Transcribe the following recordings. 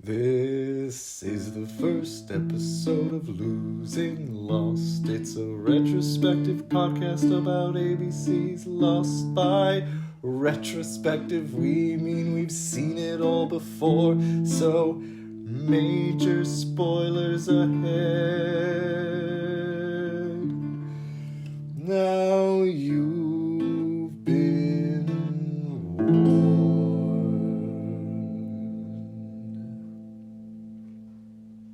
This is the first episode of Losing Lost. It's a retrospective podcast about ABC's Lost. By retrospective, we mean we've seen it all before, so major spoilers ahead. Now you've been warned.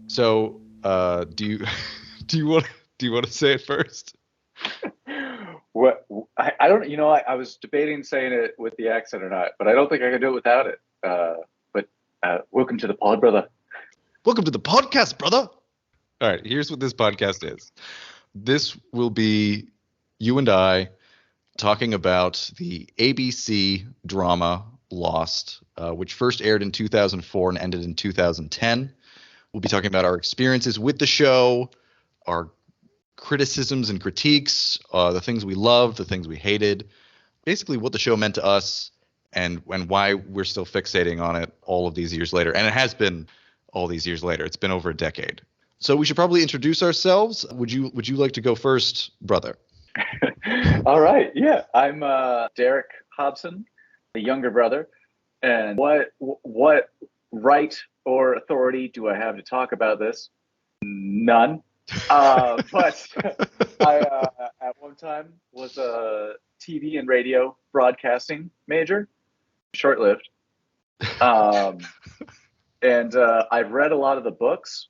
So, do you want to say it first? What I don't, I was debating saying it with the accent or not, but I don't think I can do it without it. But welcome to the pod, brother. Welcome to the podcast, brother. All right, here's what this podcast is. This will be you and I talking about the ABC drama Lost, which first aired in 2004 and ended in 2010. We'll be talking about our experiences with the show, our criticisms and critiques, the things we loved, the things we hated, basically what the show meant to us and why we're still fixating on it all of these years later. And it has been all these years later. It's been over a decade. So we should probably introduce ourselves. Would you like to go first, brother? All right. Yeah, I'm Derek Hobson, the younger brother. And what right or authority do I have to talk about this? None. But I at one time was a TV and radio broadcasting major, short-lived. And I've read a lot of the books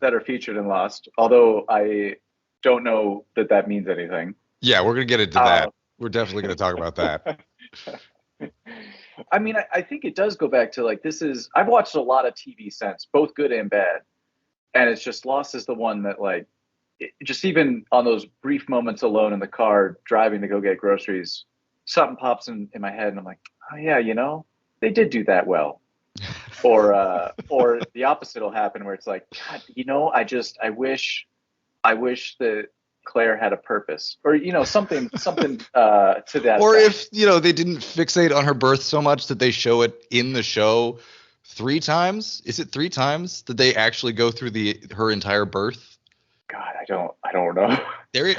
that are featured in Lost, although I don't know that means anything. Yeah, we're going to get into that. We're definitely going to talk about that. I mean, I think it does go back to I've watched a lot of TV since, both good and bad. And it's just Lost is the one that just even on those brief moments alone in the car driving to go get groceries, something pops in my head and I'm like, oh yeah, they did do that well. Or the opposite will happen where it's like, God, I wish that Claire had a purpose, or something to that. Or effect. if they didn't fixate on her birth so much that they show it in the show 3 times. Is it 3 times that they actually go through her entire birth? God, I don't know.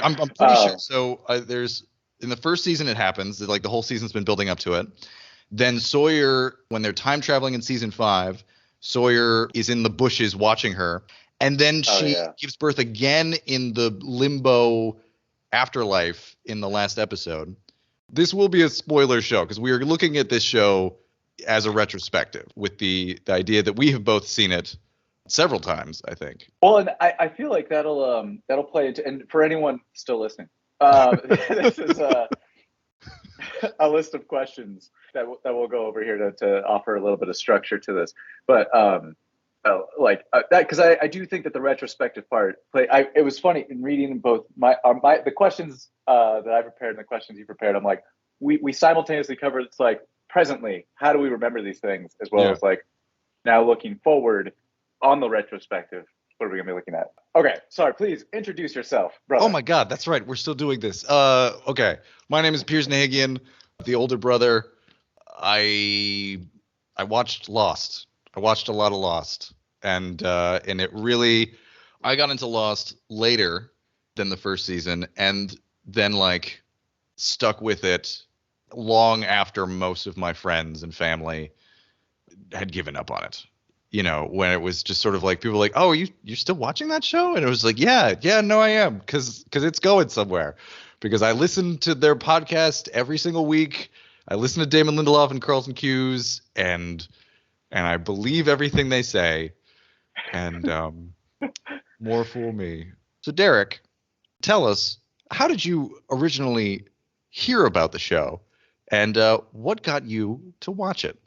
I'm pretty sure. So there's in the first season it happens. The whole season's been building up to it. Then Sawyer, when they're time traveling in season 5, Sawyer is in the bushes watching her. And then she gives birth again in the limbo afterlife in the last episode. This will be a spoiler show because we are looking at this show as a retrospective with the idea that we have both seen it several times, I think. Well, and I feel like that'll play into, and for anyone still listening, this is a list of questions that we'll go over here to offer a little bit of structure to this. But that, because I do think that the retrospective part it was funny in reading both the questions that I prepared and the questions you prepared. I'm like, we simultaneously covered, it's like, presently, how do we remember these things, as well as now looking forward on the retrospective, what are we gonna be looking at? Okay, sorry, please introduce yourself, brother. Oh my God, that's right, we're still doing this. Okay, my name is Pierce Nahigyan, the older brother. I watched Lost. I watched a lot of Lost, and it really, I got into Lost later than the first season, and then stuck with it long after most of my friends and family had given up on it. When it was just sort of like, people were like, oh, you're still watching that show? And it was like, yeah, no, I am, because it's going somewhere. Because I listen to their podcast every single week. I listen to Damon Lindelof and Carlton Cuse, and I believe everything they say. And more fool me. So Derek, tell us, how did you originally hear about the show? And what got you to watch it?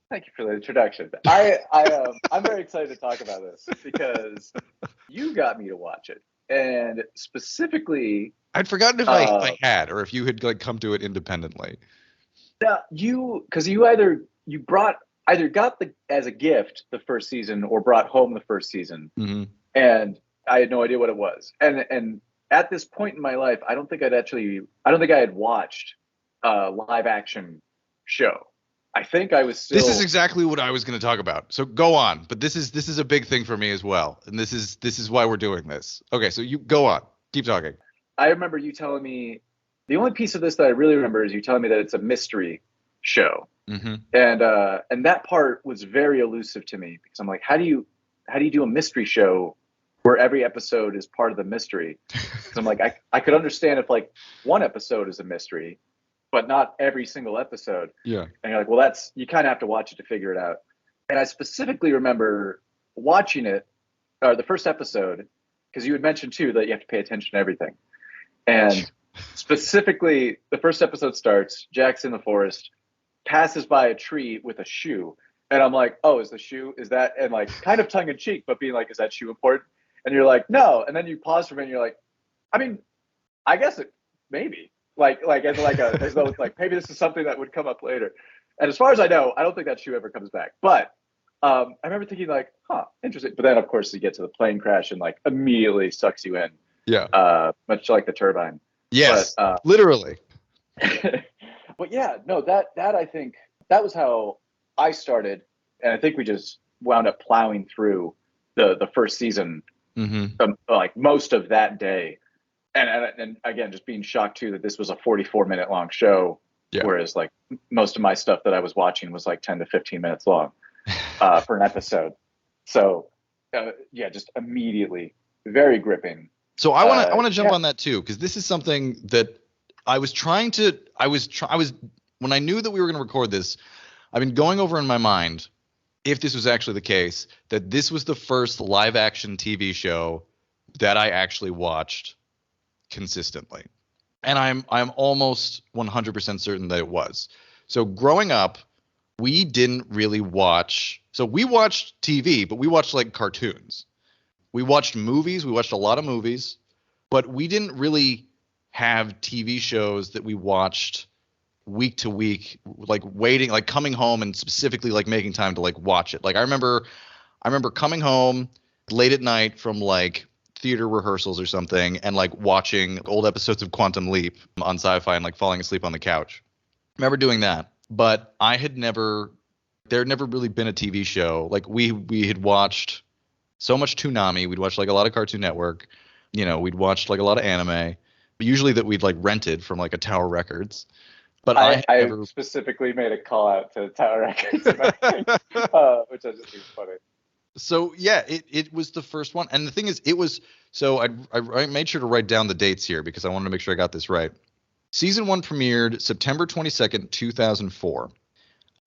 Thank you for the introduction. I'm very excited to talk about this because you got me to watch it, and specifically, I'd forgotten if I had, or if you had come to it independently. You either got as a gift the first season or brought home the first season, and I had no idea what it was. And at this point in my life, I don't think I had watched a live action show. I think I was still. This is exactly what I was going to talk about. So go on, but this is a big thing for me as well, and this is why we're doing this. Okay, so you go on, keep talking. I remember you telling me the only piece of this that I really remember is you telling me that it's a mystery show, Mm-hmm. and that part was very elusive to me because I'm like, how do you do a mystery show where every episode is part of the mystery? Because I'm like, I could understand if like one episode is a mystery, but not every single episode. Yeah. And you're like, well, you kind of have to watch it to figure it out. And I specifically remember watching it, the first episode, because you had mentioned too that you have to pay attention to everything. And specifically, the first episode starts, Jack's in the forest, passes by a tree with a shoe. And I'm like, oh, is that, and like kind of tongue in cheek, but being like, is that shoe important? And you're like, no. And then you pause for a minute and you're like, I mean, I guess it maybe. Like as though it's like maybe this is something that would come up later. And as far as I know, I don't think that shoe ever comes back. But I remember thinking like, huh, interesting. But then of course you get to the plane crash and like immediately sucks you in. Yeah. Much like the turbine. Yes. But, literally. but yeah, no, that I think that was how I started, and I think we just wound up plowing through the first season, like most of that day. And again, just being shocked too that this was a 44-minute long show, whereas like most of my stuff that I was watching was like 10 to 15 minutes long for an episode. So just immediately very gripping. So I want to jump on that too, because this is something that I was when I knew that we were going to record this, I've been going over in my mind if this was actually the case, that this was the first live action TV show that I actually watched consistently. And I'm almost 100% certain that it was. So growing up, we didn't really watch. So we watched TV, but we watched like cartoons. We watched movies. We watched a lot of movies, but we didn't really have TV shows that we watched week to week, like waiting, like coming home and specifically like making time to like watch it. Like I remember coming home late at night from like theater rehearsals or something and like watching old episodes of Quantum Leap on Sci-Fi and like falling asleep on the couch. I remember doing that, but there had never really been a TV show. Like we had watched so much Toonami. We'd watched like a lot of Cartoon Network. You know, we'd watched like a lot of anime, usually that we'd like rented from like a Tower Records. But I never specifically made a call out to Tower Records, which I just think is funny. So yeah, it was the first one, and the thing is, it was so I made sure to write down the dates here because I wanted to make sure I got this right. Season 1 premiered September 22nd, 2004.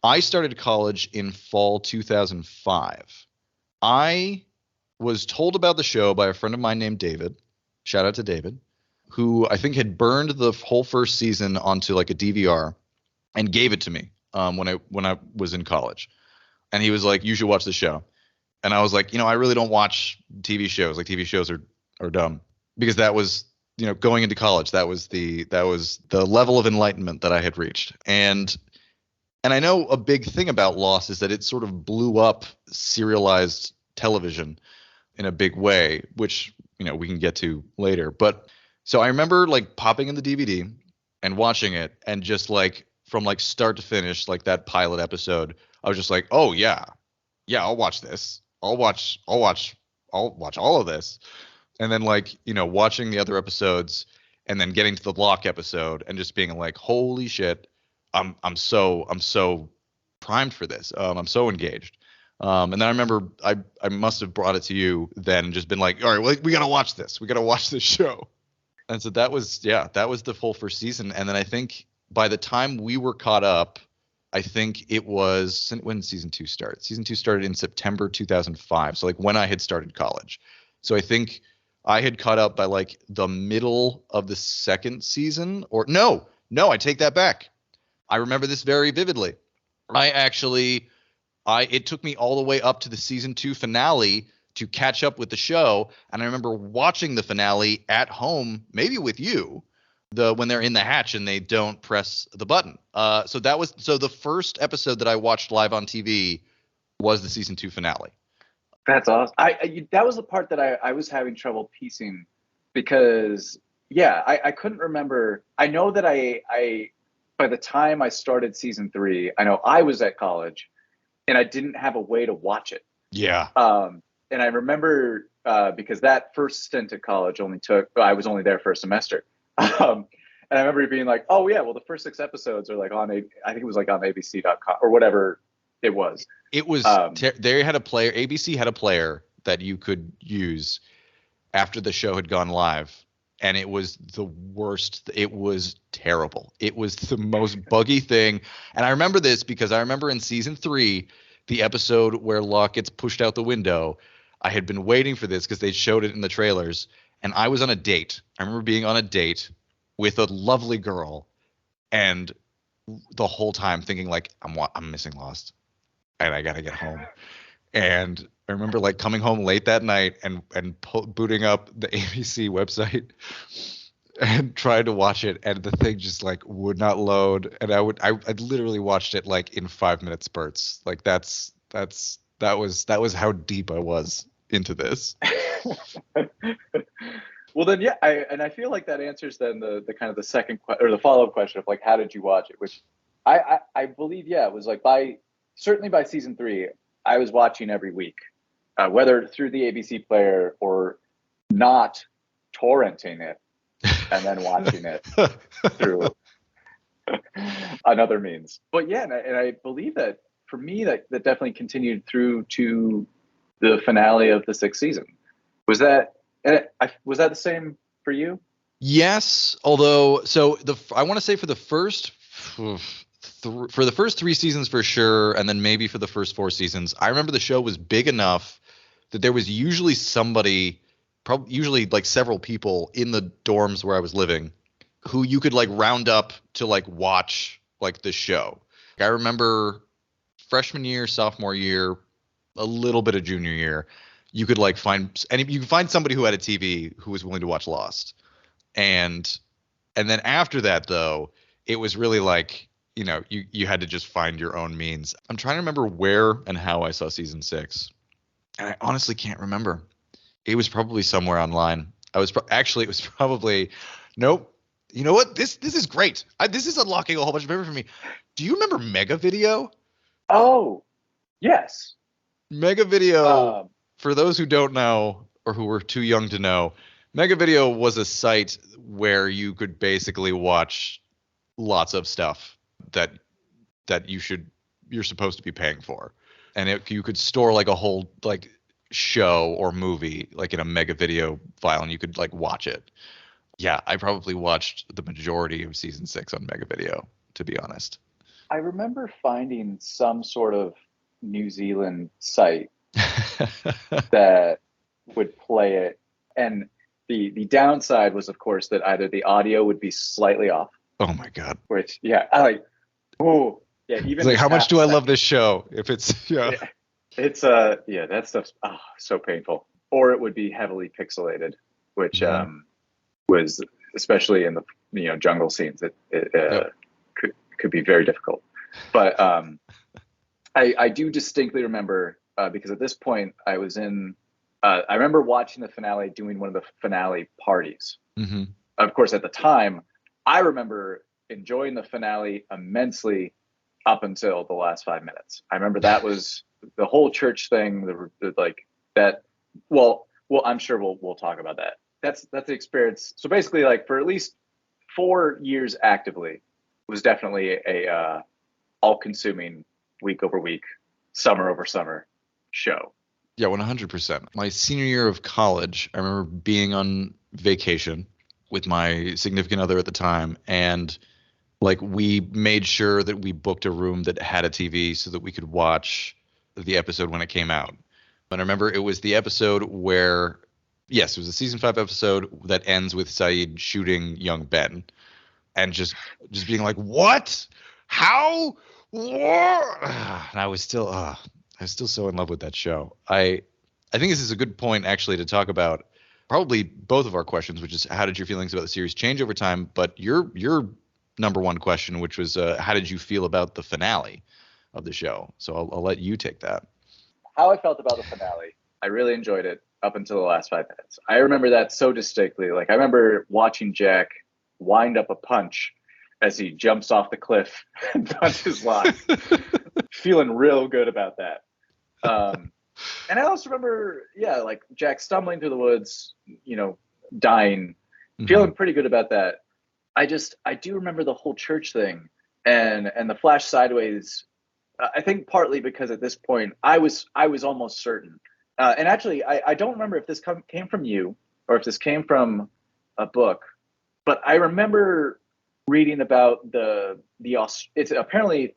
I started college in fall 2005. I was told about the show by a friend of mine named David. Shout out to David, who I think had burned the whole first season onto like a DVR and gave it to me when I was in college. And he was like, "You should watch the show." And I was like, I really don't watch TV shows. Like TV shows are dumb, because that was, going into college, that was the level of enlightenment that I had reached. And I know a big thing about Lost is that it sort of blew up serialized television in a big way, which, we can get to later. But so I remember like popping in the DVD and watching it, and just like from like start to finish, like that pilot episode, I was just like, oh yeah, I'll watch this. I'll watch all of this. And then like, watching the other episodes and then getting to the Locke episode and just being like, holy shit, I'm so primed for this. I'm so engaged. And then I remember I must have brought it to you then and just been like, all right, well, we got to watch this. We got to watch this show. And so that was the full first season. And then I think by the time we were caught up, I think it was when season 2 started. Season 2 started in September 2005. So like when I had started college. So I think I had caught up by like the middle of the second season, or no, I take that back. I remember this very vividly. It took me all the way up to the season 2 finale to catch up with the show. And I remember watching the finale at home, maybe with you, when they're in the hatch and they don't press the button. So the first episode that I watched live on TV was the season 2 finale. That's awesome. That was the part that I was having trouble piecing, because I couldn't remember. I know that I by the time I started season 3, I know I was at college and I didn't have a way to watch it. Yeah. And I remember because that first stint at college I was only there for a semester. And I remember being like, oh yeah, well the first 6 episodes are like I think it was like on abc.com or whatever it was. It was, they had a player, ABC had a player that you could use after the show had gone live. And it was the worst. It was terrible. It was the most buggy thing. And I remember this because I remember in season 3, the episode where Locke gets pushed out the window. I had been waiting for this because they showed it in the trailers. And I was on a date. I remember being on a date with a lovely girl. And the whole time thinking like, I'm missing Lost. And I got to get home. And I remember like coming home late that night and booting up the ABC website and trying to watch it, and the thing just like would not load. And I literally watched it like in 5-minute spurts. Like that was how deep I was into this. Well then, yeah, I feel like that answers then the kind of the second or the follow-up question of like, how did you watch it? Which I believe, yeah, it was like certainly by season 3, I was watching every week, whether through the ABC player or not torrenting it and then watching it through another means. But yeah, and I believe that for me, that definitely continued through to the finale of the 6th season. Was that the same for you? Yes, although I want to say for the first 3 seasons for sure, and then maybe for the first 4 seasons, I remember the show was big enough that there was usually somebody, usually like several people in the dorms where I was living, who you could like round up to like watch like the show. I remember freshman year, sophomore year, a little bit of junior year, you could like find somebody who had a TV who was willing to watch Lost, and then after that though, it was really like, you know, you had to just find your own means. I'm trying to remember where and how I saw season 6. And I honestly can't remember. It was probably somewhere online. It was probably, nope. You know what? This is great. This is unlocking a whole bunch of memory for me. Do you remember Mega Video? Oh, yes. Mega Video, for those who don't know or who were too young to know, Mega Video was a site where you could basically watch lots of stuff that you're supposed to be paying for, and you could store like a whole like show or movie like in a Mega Video file, and you could like watch it. Yeah, I probably watched the majority of season 6 on Mega Video, to be honest. I remember finding some sort of New Zealand site that would play it, and the downside was, of course, that either the audio would be slightly off. Oh my god! Which, yeah, I like. Oh, yeah. Even it's like, how much do I love this show? If it's it's that stuff's so painful. Or it would be heavily pixelated, which was, especially in the jungle scenes, it could be very difficult. But I do distinctly remember because at this point I was in. I remember watching the finale, doing one of the finale parties. Mm-hmm. Of course, at the time, I remember enjoying the finale immensely up until the last 5 minutes. I remember that was the whole church thing, like that. Well, I'm sure we'll talk about that. That's the experience. So basically, like for at least 4 years actively, was definitely a all-consuming week over week, summer over summer show. Yeah, 100%. My senior year of college, I remember being on vacation with my significant other at the time, and like we made sure that we booked a room that had a TV so that we could watch the episode when it came out. And I remember it was the episode where, yes, it was a season 5 episode that ends with Saeed shooting young Ben, and just being like, what? How? What? And I was still so in love with that show. I think this is a good point actually to talk about probably both of our questions, which is how did your feelings about the series change over time? But your number one question, which was how did you feel about the finale of the show? So I'll let you take that. How I felt about the finale. I really enjoyed it up until the last 5 minutes. I remember that so distinctly. Like I remember watching Jack wind up a punch as he jumps off the cliff and punches Locke. Feeling real good about that. And I also remember, like Jack stumbling through the woods, dying, feeling pretty good about that. I do remember the whole church thing and the flash sideways. I think partly because at this point I was almost certain. And actually, I don't remember if this came from you or if this came from a book, but I remember reading about it's apparently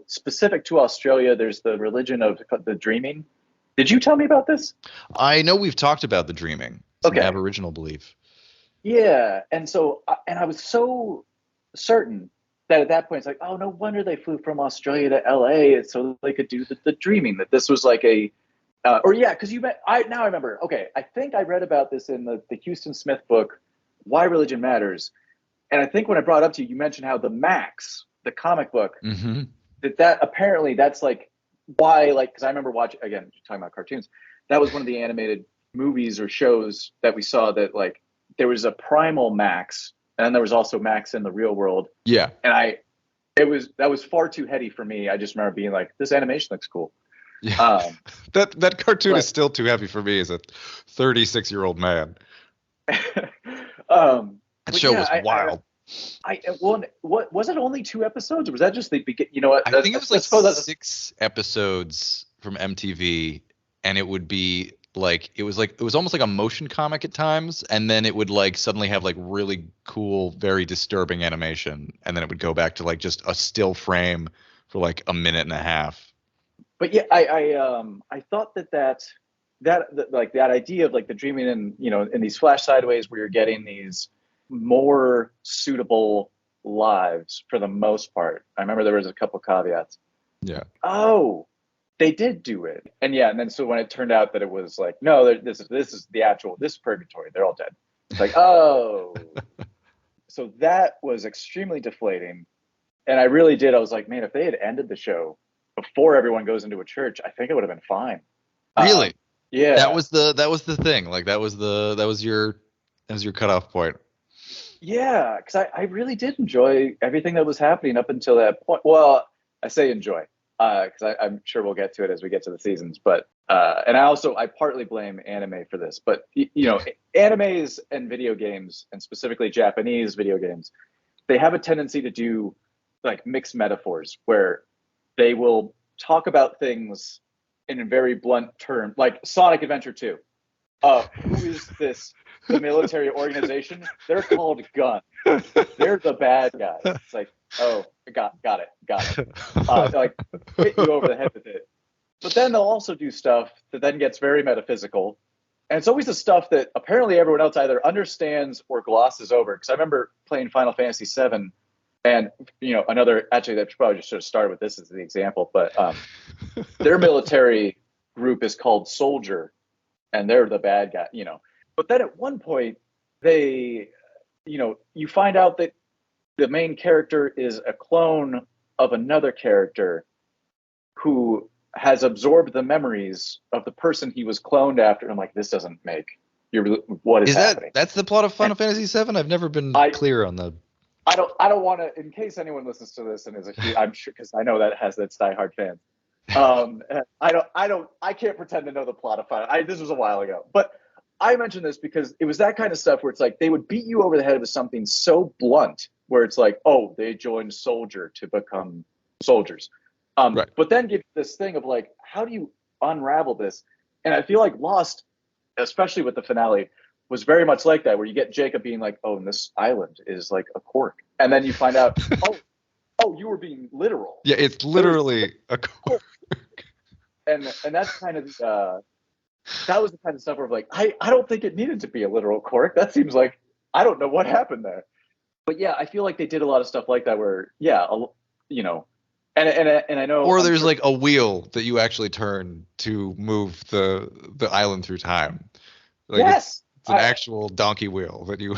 specific to Australia. There's the religion of the dreaming. Did you tell me about this? I know we've talked about the dreaming. It's an Aboriginal belief. Yeah, and so I was so certain that at that point it's like, oh, no wonder they flew from Australia to LA so they could do the dreaming. That this was like because I remember. Okay, I think I read about this in the Houston Smith book, Why Religion Matters, and I think when I brought it up to you, you mentioned how the Max, the comic book, that apparently that's like why, like, because I remember watching, again, talking about cartoons, that was one of the animated movies or shows that we saw that like there was a primal Max and then there was also Max in the real world. Yeah. And that was far too heady for me. I just remember being like, this animation looks cool. Yeah. That cartoon is still too heavy for me as a 36-year-old man. That show was wild. What was it? Only 2 episodes, or was that just the begin? You know what? I think it was like 6 episodes from MTV, and it would be like it was almost like a motion comic at times, and then it would like suddenly have like really cool, very disturbing animation, and then it would go back to like just a still frame for like a minute and a half. But yeah, I thought that like that idea of like the dreaming and in these flash sideways where you're getting these more suitable lives for the most part. I remember there was a couple caveats. Yeah. Oh, they did do it. And then so when it turned out that it was like, no, this is the actual, this purgatory, they're all dead. It's like, oh. So that was extremely deflating. And I really did. I was like, man, if they had ended the show before everyone goes into a church, I think it would have been fine. Really? Yeah. That was the thing. Like that was your cutoff point. Yeah, because I really did enjoy everything that was happening up until that point. Well, I say enjoy, because I'm sure we'll get to it as we get to the seasons. But and I partly blame anime for this. But animes and video games, and specifically Japanese video games, they have a tendency to do like mixed metaphors where they will talk about things in a very blunt term, like Sonic Adventure 2. Who is this? The military organization? They're called Gun. They're the bad guys. It's like, oh, got it. Like hit you over the head with it. But then they'll also do stuff that then gets very metaphysical, and it's always the stuff that apparently everyone else either understands or glosses over. Because I remember playing Final Fantasy VII, and actually that probably just should have started with this as the example, but their military group is called Soldier, and they're the bad guy. But then at one point, they, you find out that the main character is a clone of another character who has absorbed the memories of the person he was cloned after. And I'm like, this doesn't make what is happening. That's the plot of Final Fantasy VII? I've never been clear on the. I don't want to, in case anyone listens to this and I'm sure, because I know that has its diehard fans. I can't pretend to know the plot of Final. This was a while ago, but I mentioned this because it was that kind of stuff where it's like they would beat you over the head with something so blunt where it's like, oh, they joined Soldier to become soldiers. Right. But then give this thing of like, how do you unravel this? And I feel like Lost, especially with the finale, was very much like that, where you get Jacob being like, oh, and this island is like a cork. And then you find out, oh, you were being literal. Yeah, it's literally a cork. And that's kind of that was the kind of stuff where I'm like, I don't think it needed to be a literal cork. That seems like I don't know what happened there. But yeah, I feel like they did a lot of stuff like that where, and I know. Or there's like a wheel that you actually turn to move the island through time. Like yes, it's an actual donkey wheel that you.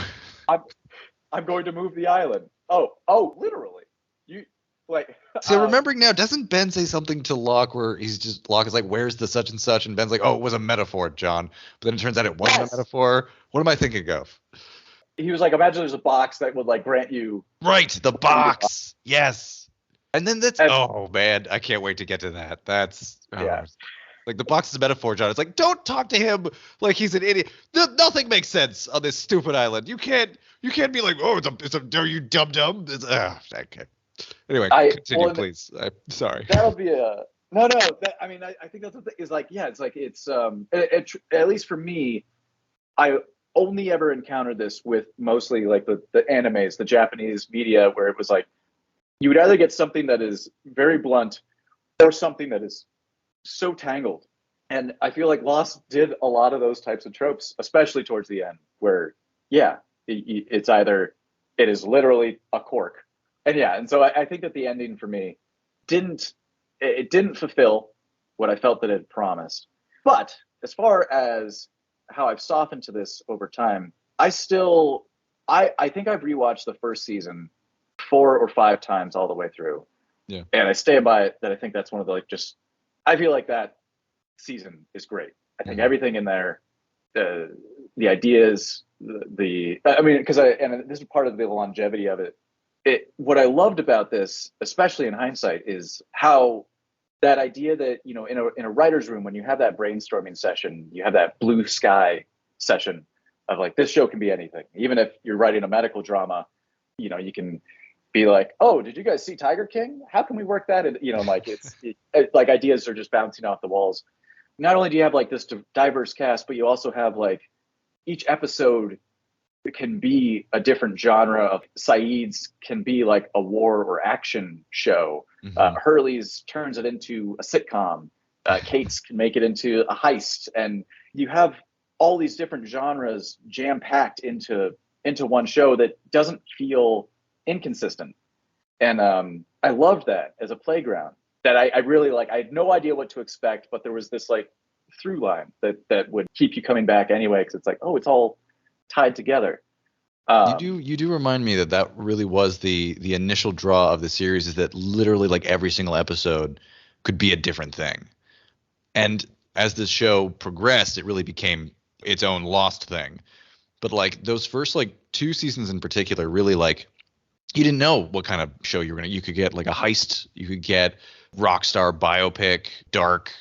I'm going to move the island. Oh, literally. You like. So remembering now, doesn't Ben say something to Locke where Locke is like, "Where's the such and such?" And Ben's like, "Oh, it was a metaphor, John." But then it turns out it wasn't a metaphor. What am I thinking of? he was like, imagine there's a box that would like grant you. Right, the box. Yes. And then And- oh man, I can't wait to get to that. That's Yeah. Like the box is a metaphor, John. It's like, don't talk to him like he's an idiot. Nothing makes sense on this stupid island. You can't be like, oh, are you dumb? Okay. Anyway, continue, please. I'm sorry. That'll be no. I mean, I think that's what is like. Yeah, it's like at least for me, I only ever encountered this with mostly like the animes, the Japanese media, where it was like you would either get something that is very blunt or something that is so tangled. And I feel like Lost did a lot of those types of tropes, especially towards the end, where it's either it is literally a cork, and so I think that the ending for me didn't fulfill what I felt that it promised. But as far as how I've softened to this over time, I think I've rewatched the first season 4 or 5 times all the way through. Yeah. And I stand by it that I think that's one of the I feel like that season is great. I think everything in there, the ideas, because this is part of the longevity of it. What I loved about this, especially in hindsight, is how that idea that, in a writer's room, when you have that brainstorming session, you have that blue sky session of like, this show can be anything. Even if you're writing a medical drama, you can be like, oh, did you guys see Tiger King? How can we work that in? Like ideas are just bouncing off the walls. Not only do you have like this diverse cast, but you also have like each episode can be a different genre of Saeed's can be like a war or action show. Hurley's turns it into a sitcom. Kate's can make it into a heist. And you have all these different genres jam-packed into one show that doesn't feel inconsistent. And I loved that as a playground that I really like. I had no idea what to expect, but there was this like through line that would keep you coming back anyway, because it's like, oh, it's all tied together. You do remind me that really was the initial draw of the series, is that literally like every single episode could be a different thing. And as the show progressed, it really became its own Lost thing. But like those first like 2 seasons in particular, really like you didn't know what kind of show you could get like a heist, you could get rock star biopic, dark,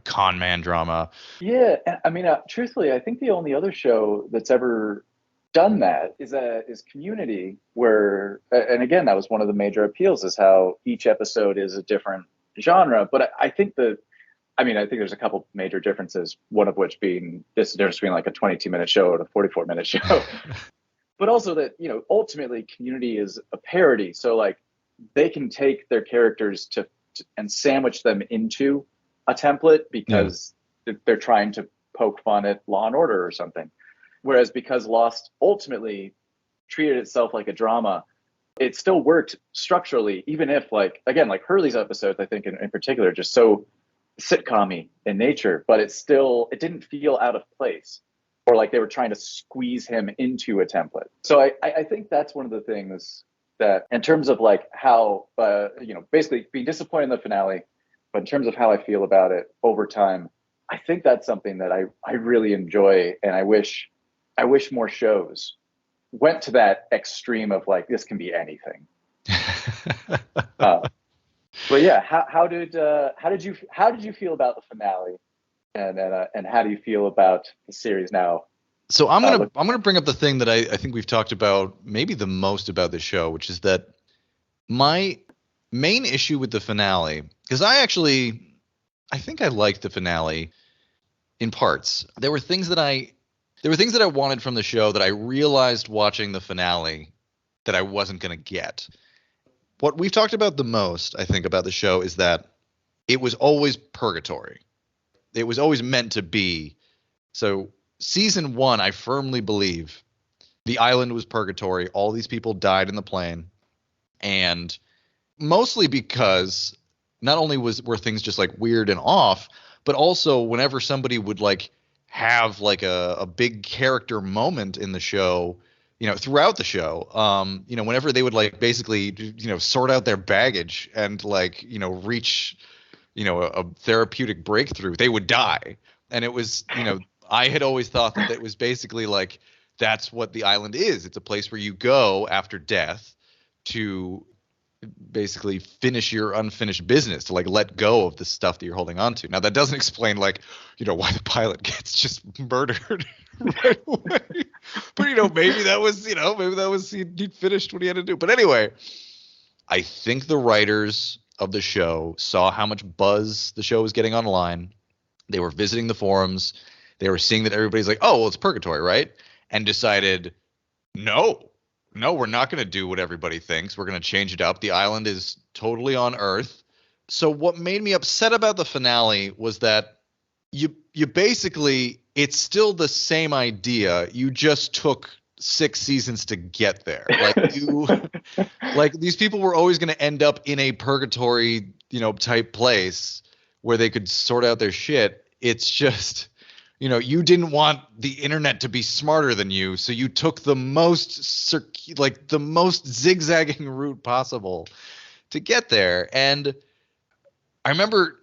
con man drama. Yeah, I mean, truthfully, I think the only other show that's ever done that is Community, where, and again, that was one of the major appeals, is how each episode is a different genre. But I think there's a couple major differences, one of which being this difference between like a 22-minute show and a 44-minute show. But also that, ultimately Community is a parody. So like they can take their characters and sandwich them into a template because they're trying to poke fun at Law and Order or something. Whereas because Lost ultimately treated itself like a drama, it still worked structurally, even if like Hurley's episodes, I think in particular, just so sitcom-y in nature, but it didn't feel out of place, or like they were trying to squeeze him into a template. So I think that's one of the things that, in terms of like how, basically being disappointed in the finale, but in terms of how I feel about it over time, I think that's something that I really enjoy, and I wish more shows went to that extreme of like, this can be anything. But yeah, how did you feel about the finale? And how do you feel about the series now? So I'm gonna bring up the thing that I think we've talked about maybe the most about the show, which is that my main issue with the finale, because I think I liked the finale in parts. There were things that I wanted from the show that I realized watching the finale that I wasn't gonna get. What we've talked about the most, I think, about the show is that it was always purgatory. It was always meant to be. So season 1, I firmly believe the island was purgatory. All these people died in the plane. And mostly because not only were things just like weird and off, but also whenever somebody would like have like a big character moment in the show, throughout the show, whenever they would like basically, sort out their baggage and like, reach, a therapeutic breakthrough, they would die. And it was, I had always thought that it was basically like that's what the island is. It's a place where you go after death to basically finish your unfinished business, to like let go of the stuff that you're holding on to. Now that doesn't explain like, why the pilot gets just murdered right away. But maybe that was, he finished what he had to do. But anyway, I think the writers of the show saw how much buzz the show was getting online. They were visiting the forums. They were seeing that everybody's like, oh, well, it's purgatory, right? And decided, no, we're not going to do what everybody thinks. We're going to change it up. The island is totally on Earth. So what made me upset about the finale was that you basically, it's still the same idea. You just took 6 seasons to get there. Like these people were always going to end up in a purgatory, type place where they could sort out their shit. It's just, you didn't want the internet to be smarter than you, so you took the most zigzagging route possible to get there. And I remember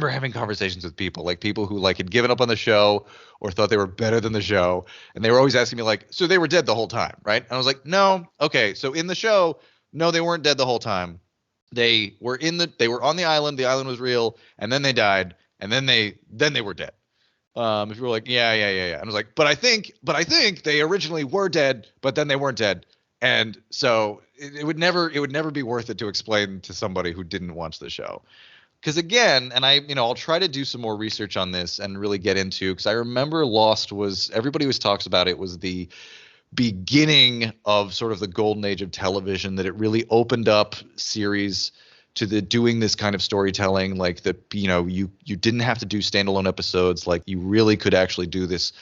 having conversations with people, like people who like had given up on the show or thought they were better than the show, and they were always asking me like, so they were dead the whole time, right? And I was like, no, okay, so in the show, no, they weren't dead the whole time. They were on the island was real, and then they died, and then they were dead. If you were like, yeah, and I was like, but I think they originally were dead, but then they weren't dead, and so it would never be worth it to explain to somebody who didn't watch the show. Because again, and I'll try to do some more research on this and really get into, because I remember Lost everybody always talks about it was the beginning of sort of the golden age of television, that it really opened up series to doing this kind of storytelling, like you didn't have to do standalone episodes, like you really could actually do this,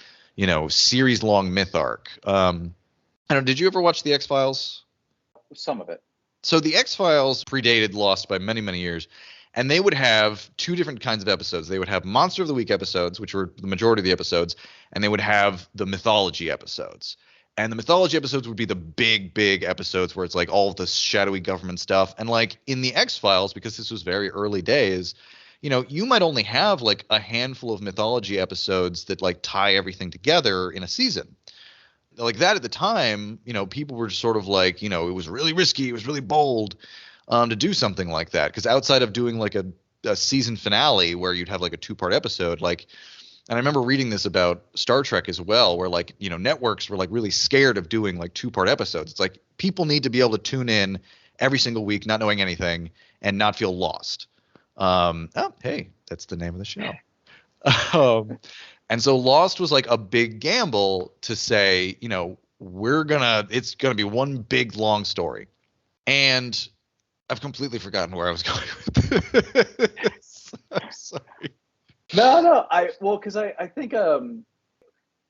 series long myth arc. I don't know, did you ever watch the X-Files? Some of it. So the X-Files predated Lost by many, many years, and they would have 2 different kinds of episodes. They would have Monster of the Week episodes, which were the majority of the episodes, and they would have the mythology episodes. And the mythology episodes would be the big, big episodes where it's like all of the shadowy government stuff. And like in the X-Files, because this was very early days, you might only have like a handful of mythology episodes that like tie everything together in a season. Like that at the time, people were just sort of like, it was really risky, it was really bold to do something like that. Because outside of doing like a season finale where you'd have like a 2-part episode, like, and I remember reading this about Star Trek as well, where like, networks were like really scared of doing like 2-part episodes. It's like people need to be able to tune in every single week, not knowing anything and not feel lost. Hey, that's the name of the show. And so Lost was like a big gamble to say, it's going to be one big long story. And I've completely forgotten where I was going with this. I'm sorry. No. Because I think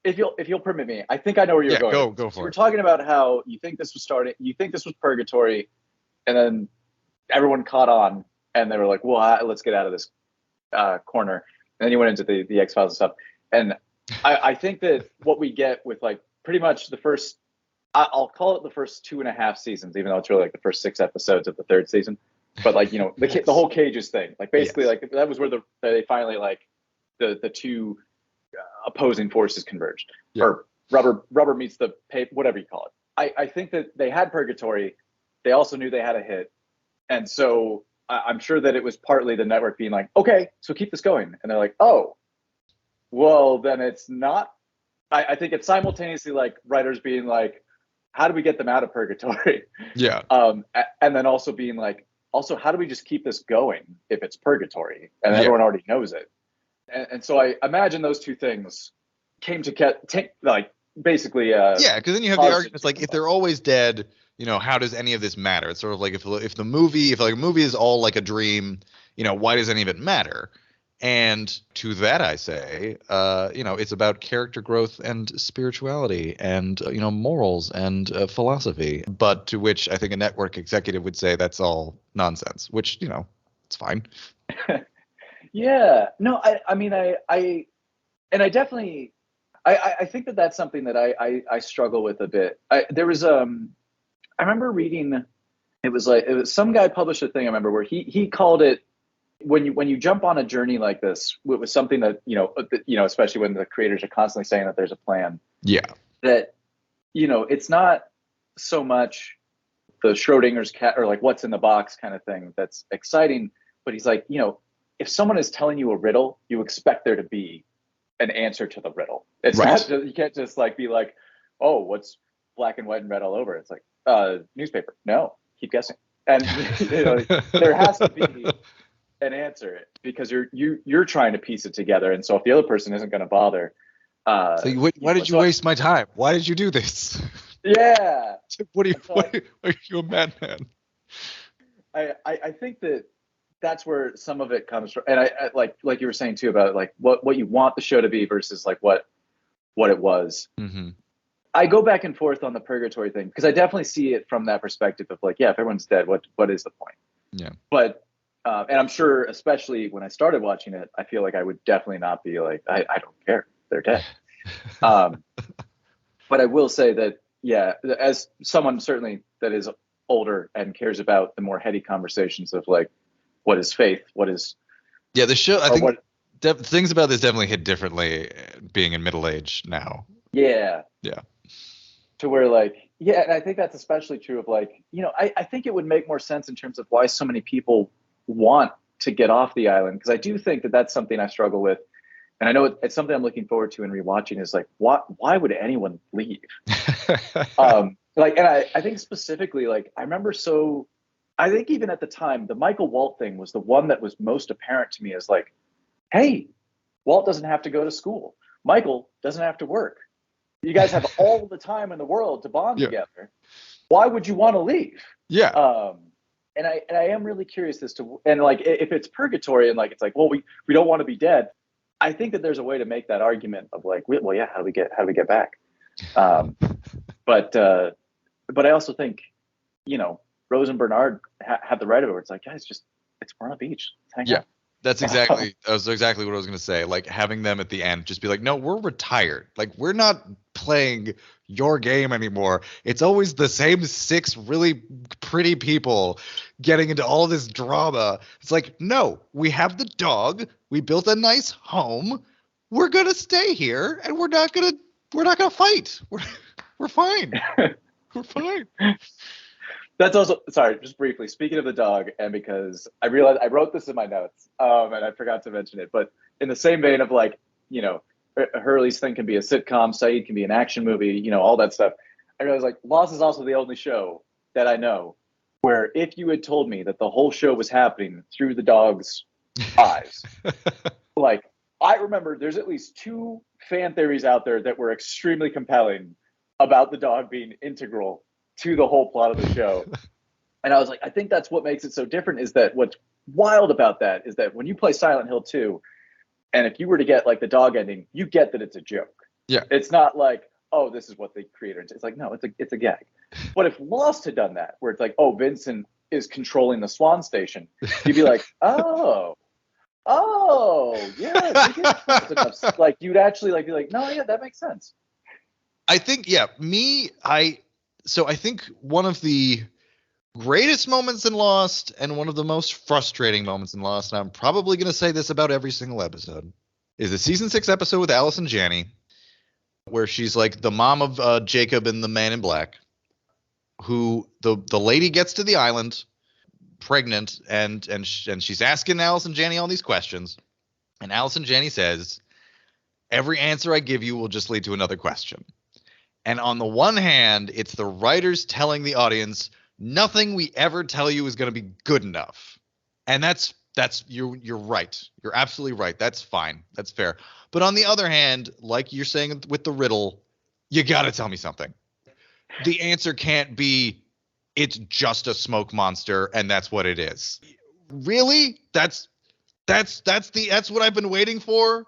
if you'll permit me, I think I know where you're going. Go for it. We're talking about how you think this was purgatory, and then everyone caught on, and they were like, "Well, let's get out of this corner." And then you went into the X-Files and stuff. And I think that what we get with like pretty much the first, I'll call it the first 2.5 seasons, even though it's really like the first 6 episodes of the 3rd season. But like the whole cages thing, like basically like that was where they finally like the 2 opposing forces converged, or rubber meets the paper, whatever you call it. I think that they had purgatory. They also knew they had a hit, and so I'm sure that it was partly the network being like, okay, so keep this going, and they're like, oh, well then it's not. I think it's simultaneously like writers being like, how do we get them out of purgatory? Yeah. And then also being like, also, how do we just keep this going if it's purgatory and everyone already knows it? And so I imagine those 2 things came to like basically. Because then you have the arguments like, if they're always dead, how does any of this matter? It's sort of like if a movie is all like a dream, why does any of it matter? And to that I say, it's about character growth and spirituality and, morals and philosophy. But to which I think a network executive would say that's all nonsense, which, it's fine. Yeah. No, I mean, I definitely, I think that that's something that I struggle with a bit. I remember reading, it was some guy published a thing, I remember, where he called it, when you jump on a journey like this, it was something that, especially when the creators are constantly saying that there's a plan. Yeah. that, it's not so much the Schrodinger's cat or like what's in the box kind of thing that's exciting, but he's like, if someone is telling you a riddle, you expect there to be an answer to the riddle. It's not, you can't just like be like, oh, what's black and white and red all over? It's like, newspaper. No, keep guessing. And there has to be an answer because you're trying to piece it together. And so if the other person isn't going to bother, why did you waste my time? Why did you do this? Yeah. What are you a madman? I think that's where some of it comes from. And I like you were saying too about like what you want the show to be versus like what it was. Mm-hmm. I go back and forth on the purgatory thing because I definitely see it from that perspective of like, yeah, if everyone's dead, what is the point? Yeah. But and I'm sure, especially when I started watching it, I feel like I would definitely not be like, I don't care, they're dead. But I will say that, yeah, as someone certainly that is older and cares about the more heady conversations of like, what is faith? What is the show? I think things about this definitely hit differently being in middle age now. Yeah. To where like, yeah, and I think that's especially true of like, I think it would make more sense in terms of why so many people want to get off the island, because I do think that that's something I struggle with, and I know it's something I'm looking forward to in rewatching is like, why would anyone leave? Like, and I think specifically, like, I think even at the time, the Michael Walt thing was the one that was most apparent to me as like, hey, Walt doesn't have to go to school. Michael doesn't have to work. You guys have all the time in the world to bond together. Why would you want to leave? Yeah. And I am really curious as to, and like, if it's purgatory and like, it's like, well, we don't want to be dead. I think that there's a way to make that argument of like, well, yeah, how do we get back? But I also think, Rose and Bernard had the right of it. Where it's like, guys, we're on a beach. Let's hang out. That's exactly what I was going to say. Like having them at the end just be like, no, we're retired. Like we're not playing your game anymore. It's always the same 6 really pretty people getting into all this drama. It's like, no, we have the dog. We built a nice home. We're going to stay here and we're not going to fight. We're fine. We're fine. That's also, sorry, just briefly, speaking of the dog, and because I realized I wrote this in my notes, and I forgot to mention it, but in the same vein of like, Hurley's thing can be a sitcom, Saeed can be an action movie, all that stuff. I realized like Lost is also the only show that I know where if you had told me that the whole show was happening through the dog's eyes, like I remember there's at least 2 fan theories out there that were extremely compelling about the dog being integral to the whole plot of the show. And I was like, I think that's what makes it so different, is that what's wild about that is that when you play Silent Hill 2, and if you were to get like the dog ending, you get that it's a joke. Yeah. It's not like, oh, this is what the creator, it's like, no, it's a gag. But if Lost had done that, where it's like, oh, Vincent is controlling the Swan Station, you'd be like, oh, yeah. Like you'd actually like be like, no, yeah, that makes sense. I think, So I think one of the greatest moments in Lost and one of the most frustrating moments in Lost, and I'm probably going to say this about every single episode, is the season 6 episode with Allison Janney, where she's like the mom of Jacob and the Man in Black, who the lady gets to the island pregnant and she's asking Allison Janney all these questions, and Allison Janney says, every answer I give you will just lead to another question. And on the one hand, it's the writers telling the audience nothing we ever tell you is going to be good enough. And that's you're right. You're absolutely right. That's fine. That's fair. But on the other hand, like you're saying with the riddle, you got to tell me something. The answer can't be it's just a smoke monster and that's what it is. Really? That's what I've been waiting for.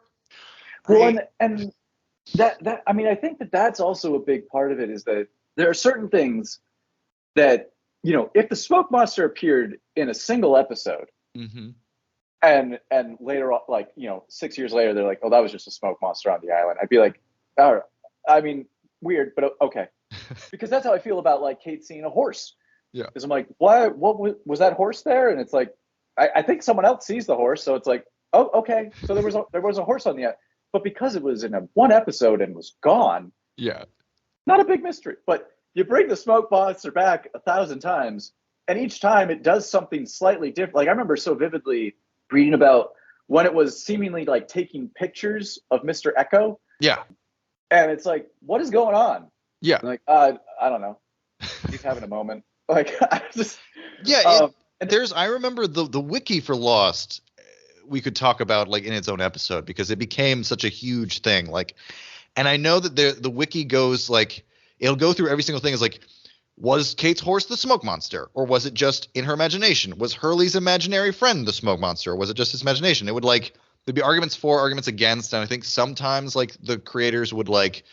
Well, and that I mean, I think that's also a big part of it, is that there are certain things that, if the smoke monster appeared in a single episode, mm-hmm. and later on, like, 6 years later, they're like, oh, that was just a smoke monster on the island, I'd be like, all right, I mean, weird, but okay. Because that's how I feel about like Kate seeing a horse. Yeah. Because I'm like, what was that horse there? And it's like, I think someone else sees the horse, so it's like, oh, okay, so there was a horse on the island. But because it was in one episode and was gone, yeah, not a big mystery. But you bring the smoke monster back 1,000 times, and each time it does something slightly different. Like I remember so vividly reading about when it was seemingly like taking pictures of Mr. Echo. Yeah. And it's like, what is going on? Yeah. I'm like, I don't know. He's having a moment. Like, I just. Yeah. I remember the wiki for Lost. We could talk about like in its own episode because it became such a huge thing. Like, and I know that the wiki goes like it'll go through every single thing. Is like, was Kate's horse the smoke monster, or was it just in her imagination? Was Hurley's imaginary friend the smoke monster, or was it just his imagination? It would like there'd be arguments for, arguments against, and I think sometimes like the creators would like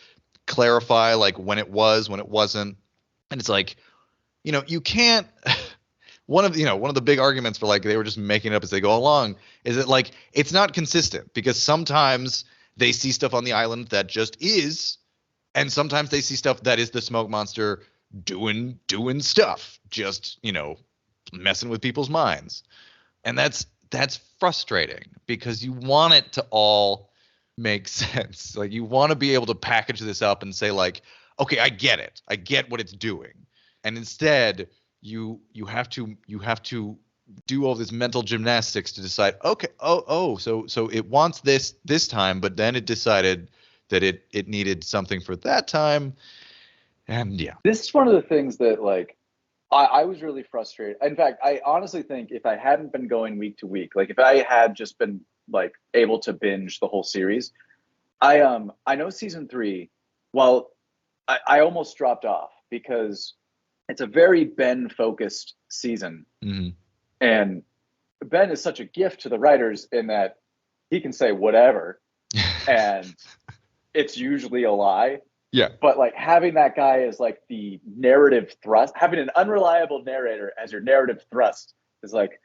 clarify like when it was, when it wasn't, and it's like, you can't. One of the big arguments for like they were just making it up as they go along is that like it's not consistent because sometimes they see stuff on the island that just is, and sometimes they see stuff that is the smoke monster doing stuff, just messing with people's minds, and that's frustrating because you want it to all make sense. Like you want to be able to package this up and say like, okay, I get what it's doing, and instead. You have to do all this mental gymnastics to decide. Okay, so it wants this time, but then it decided that it needed something for that time, and yeah. This is one of the things that like I was really frustrated. In fact, I honestly think if I hadn't been going week to week, like if I had just been like able to binge the whole series, I know season 3. Well, I almost dropped off because. It's a very Ben-focused season. Mm-hmm. And Ben is such a gift to the writers in that he can say whatever, and it's usually a lie. Yeah. But like having that guy as like the narrative thrust, having an unreliable narrator as your narrative thrust is like,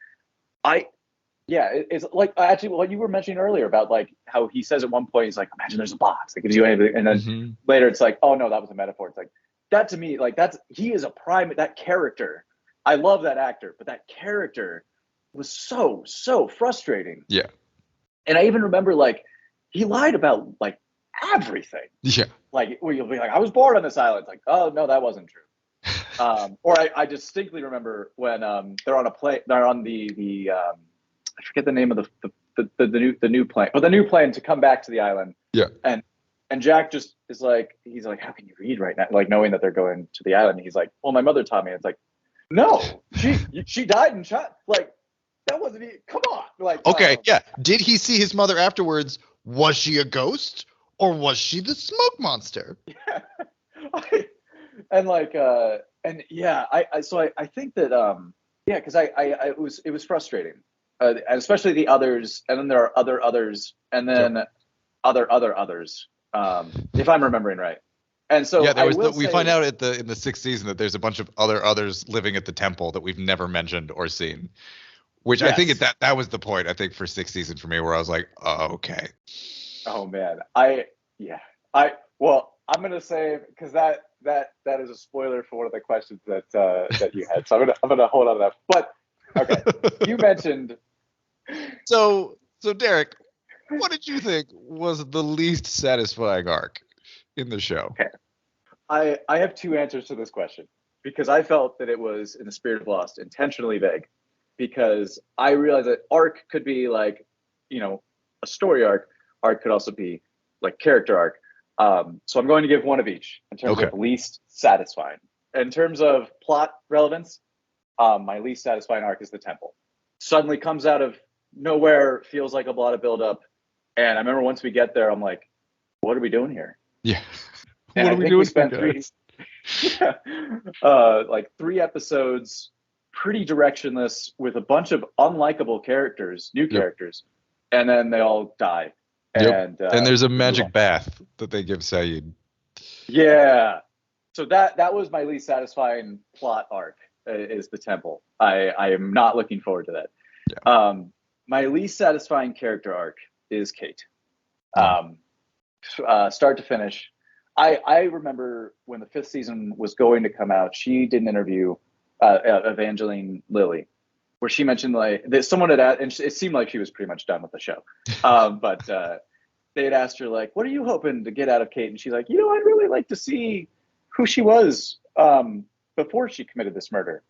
it's like actually what you were mentioning earlier about like how he says at one point, he's like, imagine there's a box that gives you anything. And then later it's like, oh no, that was a metaphor. It's like, that to me, like he is a prime, that character. I love that actor, but that character was so frustrating. Yeah. And I even remember like he lied about like everything. Yeah. Like where you'll be like, I was born on this island. It's like, oh no, that wasn't true. Or I distinctly remember when they're on a plane, they're on the I forget the name of the new plane, but the new plane to come back to the island. Yeah. And Jack just is like, he's like, how can you read right now? Like knowing that they're going to the island. He's like, well, my mother taught me. It's like, no, she died and shot. Like that wasn't even, come on. Like, okay. Yeah. Did he see his mother afterwards? Was she a ghost or was she the smoke monster? Yeah. I think that, cause it was frustrating, and especially the others. And then there are others and then others. If I'm remembering right. And so yeah, we find out in the 6th season that there's a bunch of others living at the temple that we've never mentioned or seen, which yes. I think that was the point, I think, for 6th season for me, where I was like, oh, okay. Oh man. I'm going to say, cause that is a spoiler for one of the questions that you had. So I'm going to hold on to that. But okay. You mentioned. So Derek, what did you think was the least satisfying arc in the show? Okay. I have 2 answers to this question because I felt that it was, in the spirit of Lost, intentionally vague because I realized that arc could be like, a story arc. Arc could also be like character arc. So I'm going to give one of each in terms of least satisfying. In terms of plot relevance, my least satisfying arc is the temple. Suddenly comes out of nowhere, feels like a lot of buildup. And I remember once we get there, I'm like, what are we doing here? Yeah. And what are we doing? We spent 3 episodes, pretty directionless, with a bunch of unlikable characters, new characters, and then they all die. Yep. And there's a magic bath that they give Sayid. Yeah. So that was my least satisfying plot arc, is the temple. I am not looking forward to that. Yeah. My least satisfying character arc is Kate. Start to finish. I remember when the 5th season was going to come out, she did an interview, Evangeline Lilly, where she mentioned like that someone had asked, and it seemed like she was pretty much done with the show. But they had asked her like, what are you hoping to get out of Kate? And she's like, I'd really like to see who she was before she committed this murder.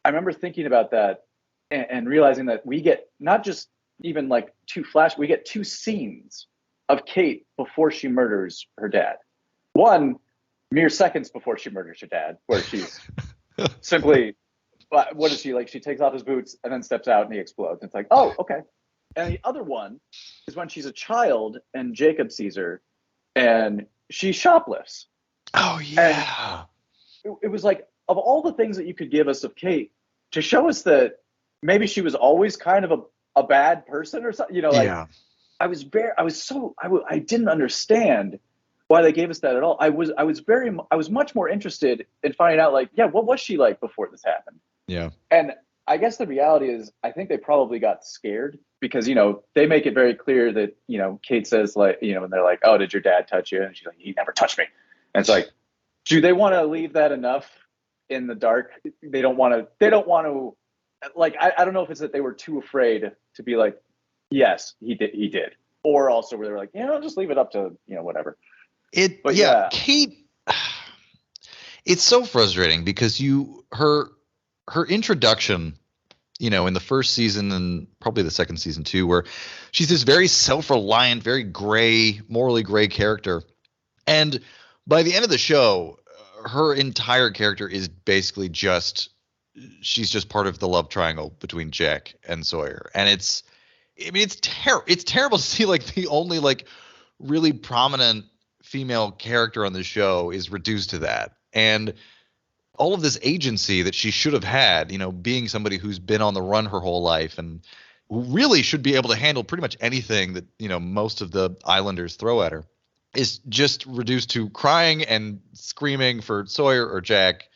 I remember thinking about that and realizing that we get not just even like we get two scenes of Kate before she murders her dad. One, mere seconds before she murders her dad, where she's simply, what is she like? She takes off his boots and then steps out and he explodes. And it's like, oh, okay. And the other one is when she's a child and Jacob sees her and she shoplifts. Oh, yeah. It was like, of all the things that you could give us of Kate, to show us that maybe she was always kind of a bad person or something, Yeah. I didn't understand why they gave us that at all. I was much more interested in finding out, like, yeah, what was she like before this happened? Yeah. And I guess the reality is, I think they probably got scared because, they make it very clear that, Kate says, like, and they're like, oh, did your dad touch you? And she's like, he never touched me. And it's like, do they want to leave that enough in the dark? They don't want to, like, I don't know if it's that they were too afraid to be like, yes, he did. Or also where they were like, just leave it up to, whatever. Kate, it's so frustrating because her introduction, in the first season and probably the second season too, where she's this very self-reliant, very morally gray character. And by the end of the show, her entire character is basically she's just part of the love triangle between Jack and Sawyer. And it's terrible to see, like, the only, like, really prominent female character on the show is reduced to that. And all of this agency that she should have had, being somebody who's been on the run her whole life and who really should be able to handle pretty much anything that, most of the islanders throw at her, is just reduced to crying and screaming for Sawyer or Jack.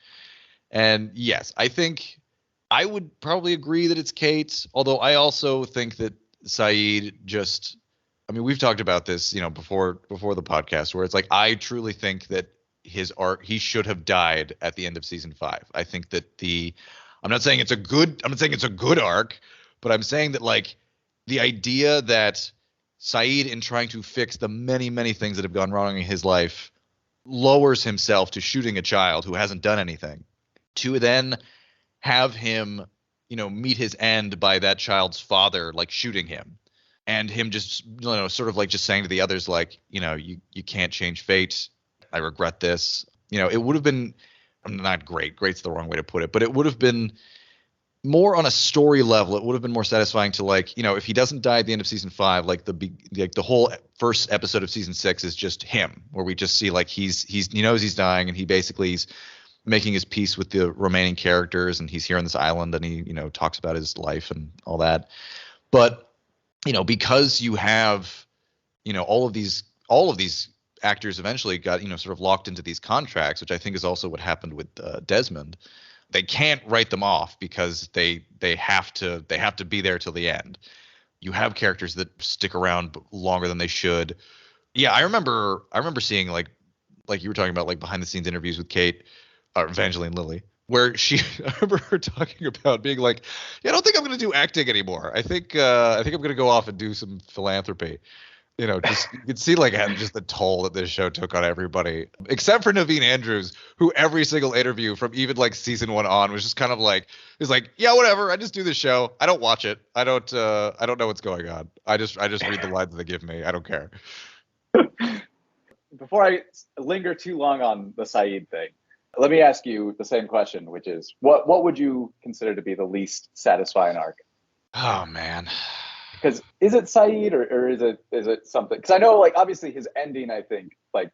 And yes, I think I would probably agree that it's Kate, although I also think that Saeed we've talked about this, before the podcast, where it's like, I truly think that his arc, he should have died at the end of season 5. I think that I'm not saying it's a good arc, but I'm saying that, like, the idea that Saeed, in trying to fix the many, many things that have gone wrong in his life, lowers himself to shooting a child who hasn't done anything, to then have him, meet his end by that child's father, like, shooting him, and him just, sort of like just saying to the others, like, you can't change fate. I regret this. It would have been, not great. Great's the wrong way to put it, but it would have been more on a story level. It would have been more satisfying to, like, if he doesn't die at the end of season 5, like the whole first episode of season 6 is just him, where we just see, like, he knows he's dying, and he basically is making his peace with the remaining characters, and he's here on this island, and he talks about his life and all that. But because you have all of these actors eventually got sort of locked into these contracts, which I think is also what happened with Desmond. They can't write them off because they have to be there till the end. You have characters that stick around longer than they should. Yeah, I remember seeing, like you were talking about, like, behind the scenes interviews with Kate, or Evangeline Lilly, where I remember her talking about being like, yeah, I don't think I'm going to do acting anymore. I think I'm going to go off and do some philanthropy. Just you can see, like, just the toll that this show took on everybody, except for Naveen Andrews, who every single interview from even, like, season 1 on was just kind of like, yeah, whatever. I just do this show. I don't watch it. I don't know what's going on. I just read the lines that they give me. I don't care. Before I linger too long on the Saeed thing, let me ask you the same question, which is, what would you consider to be the least satisfying arc? Oh, man. Because is it Saeed or is it something? Because I know, like, obviously his ending, I think, like,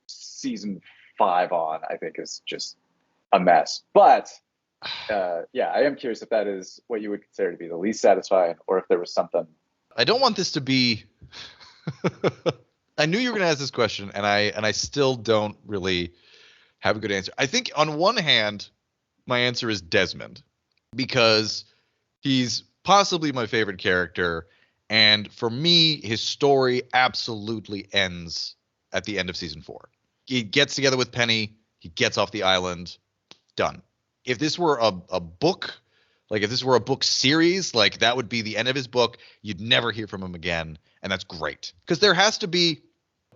season 5 on, I think, is just a mess. But yeah, I am curious if that is what you would consider to be the least satisfying, or if there was something. I don't want this to be. I knew you were going to ask this question, and I still don't really have a good answer. I think on one hand, my answer is Desmond, because he's possibly my favorite character. And for me, his story absolutely ends at the end of season 4. He gets together with Penny. He gets off the island. Done. If this were a book, like if this were a book series, like that would be the end of his book. You'd never hear from him again. And that's great. Because there has to be,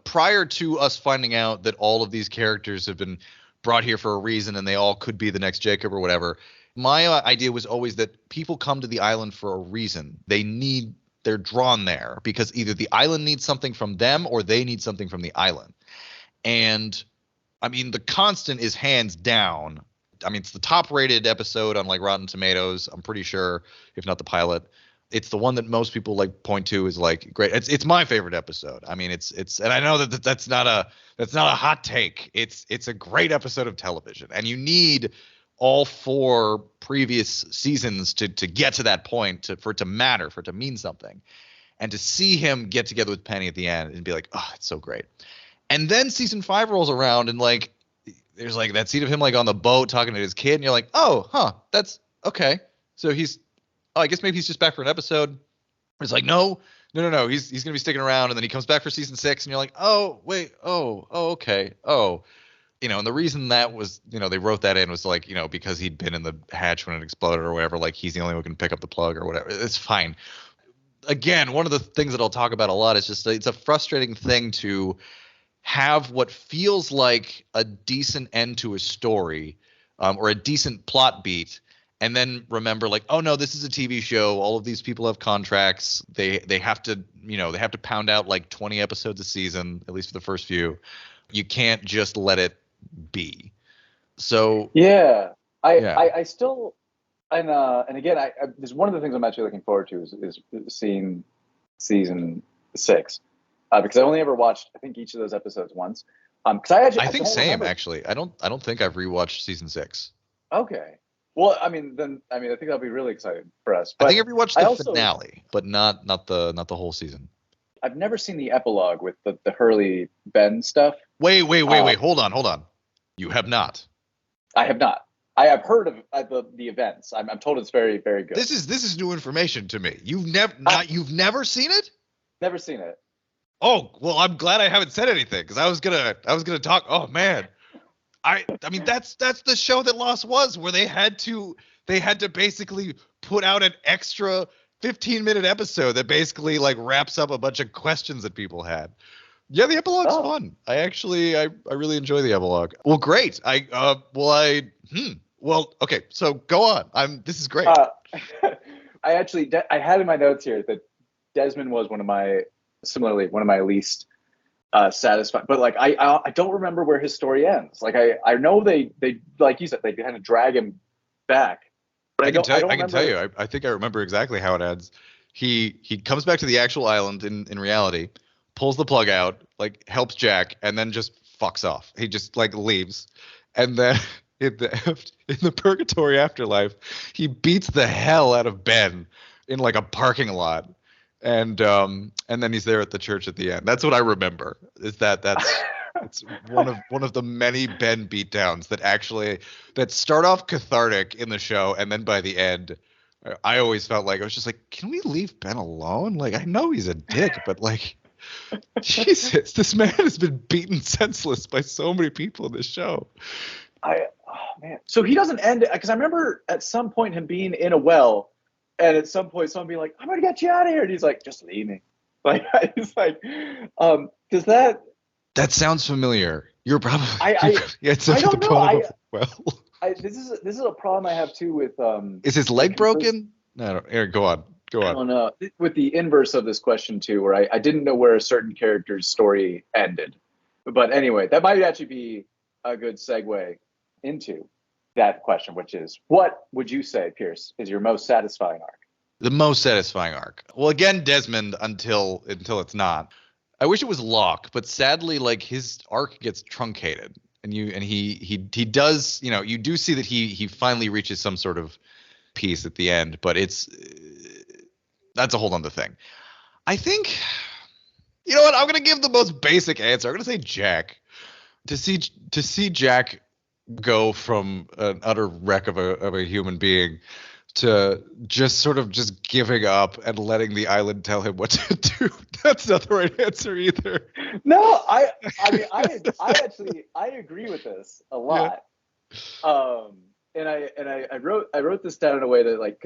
prior to us finding out that all of these characters have been brought here for a reason and they all could be the next Jacob or whatever. My idea was always that people come to the island for a reason. They're drawn there because either the island needs something from them or they need something from the island. And I mean, the constant is hands down. I mean, it's the top rated episode on like Rotten Tomatoes, I'm pretty sure, if not the pilot. It's the one that most people like point to as like great. It's my favorite episode. I mean, it's and I know that's not a hot take. It's a great episode of television, and you need all 4 previous seasons to get to that point for it to matter, for it to mean something. And to see him get together with Penny at the end and be like, oh, it's so great. And then season 5 rolls around and like there's like that scene of him like on the boat talking to his kid, and you're like, oh, huh, that's okay. So I guess maybe he's just back for an episode. It's like, no. He's gonna be sticking around, and then he comes back for season 6, and you're like, oh, wait, okay. And the reason that was, they wrote that in was like, because he'd been in the hatch when it exploded or whatever, like he's the only one who can pick up the plug or whatever. It's fine. Again, one of the things that I'll talk about a lot is just it's a frustrating thing to have what feels like a decent end to a story or a decent plot beat, and then remember like, oh no, this is a TV show. All of these people have contracts. They have to, they have to pound out like 20 episodes a season, at least for the first few. You can't just let it be. So yeah, I still and again, there's one of the things I'm actually looking forward to is seeing season 6 because I only ever watched I think each of those episodes once. Because I think same actually. I don't think I've rewatched season 6. Okay. Well, I think that'll be really exciting for us. But I think I rewatched the finale, but not the whole season. I've never seen the epilogue with the Hurley Ben stuff. Wait. Hold on. You have not. I have not. I have heard of the events. I'm told it's very, very good. This is new information to me. You've never seen it? Never seen it. Oh, well, I'm glad I haven't said anything because I was gonna talk. Oh man, I mean that's the show that Lost was, where they had to basically put out an extra 15-minute episode that basically like wraps up a bunch of questions that people had. Yeah, the epilogue's fun. I really enjoy the epilogue. Well, great. Well, okay. So go on. This is great. I had in my notes here that Desmond was one of my least satisfied. But like I don't remember where his story ends. Like I know they like you said they kind of drag him back. But I can tell you. I think I remember exactly how it ends. He comes back to the actual island in reality, pulls the plug out, like helps Jack, and then just fucks off. He just like leaves, and then in the purgatory afterlife, he beats the hell out of Ben in like a parking lot, and then he's there at the church at the end. That's what I remember. Is that's it's one of the many Ben beatdowns that start off cathartic in the show, and then by the end, I always felt like I was just like, can we leave Ben alone? Like I know he's a dick, but like. Jesus, this man has been beaten senseless by so many people in this show. Man. So he doesn't end it because I remember at some point him being in a well, and at some point someone being like, "I'm gonna get you out of here," and he's like, "Just leave me." Like it's like, does that? That sounds familiar. You're probably. I don't know. This is a problem I have too with. Is his leg broken? No, Eric, go on. I don't know. With the inverse of this question too, where I didn't know where a certain character's story ended. But anyway, that might actually be a good segue into that question, which is, what would you say, Pierce, is your most satisfying arc? The most satisfying arc. Well, again, Desmond until it's not. I wish it was Locke, but sadly, like his arc gets truncated, and he does, you do see that he finally reaches some sort of peace at the end, but that's a whole other thing. I think, you know what? I'm gonna give the most basic answer. I'm gonna say Jack. To see Jack go from an utter wreck of a human being to just sort of just giving up and letting the island tell him what to do. That's not the right answer either. No, I mean I agree with this a lot. Yeah. And I wrote this down in a way that like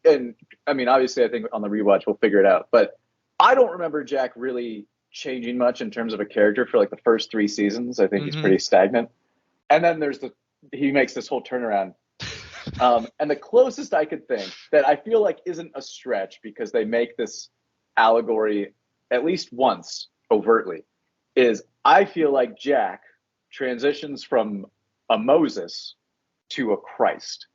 obviously I think on the rewatch we'll figure it out, but I don't remember Jack really changing much in terms of a character for like the first 3 seasons. I think he's pretty stagnant. And then he makes this whole turnaround. And the closest I could think that I feel like isn't a stretch because they make this allegory at least once overtly is I feel like Jack transitions from a Moses to a Christ.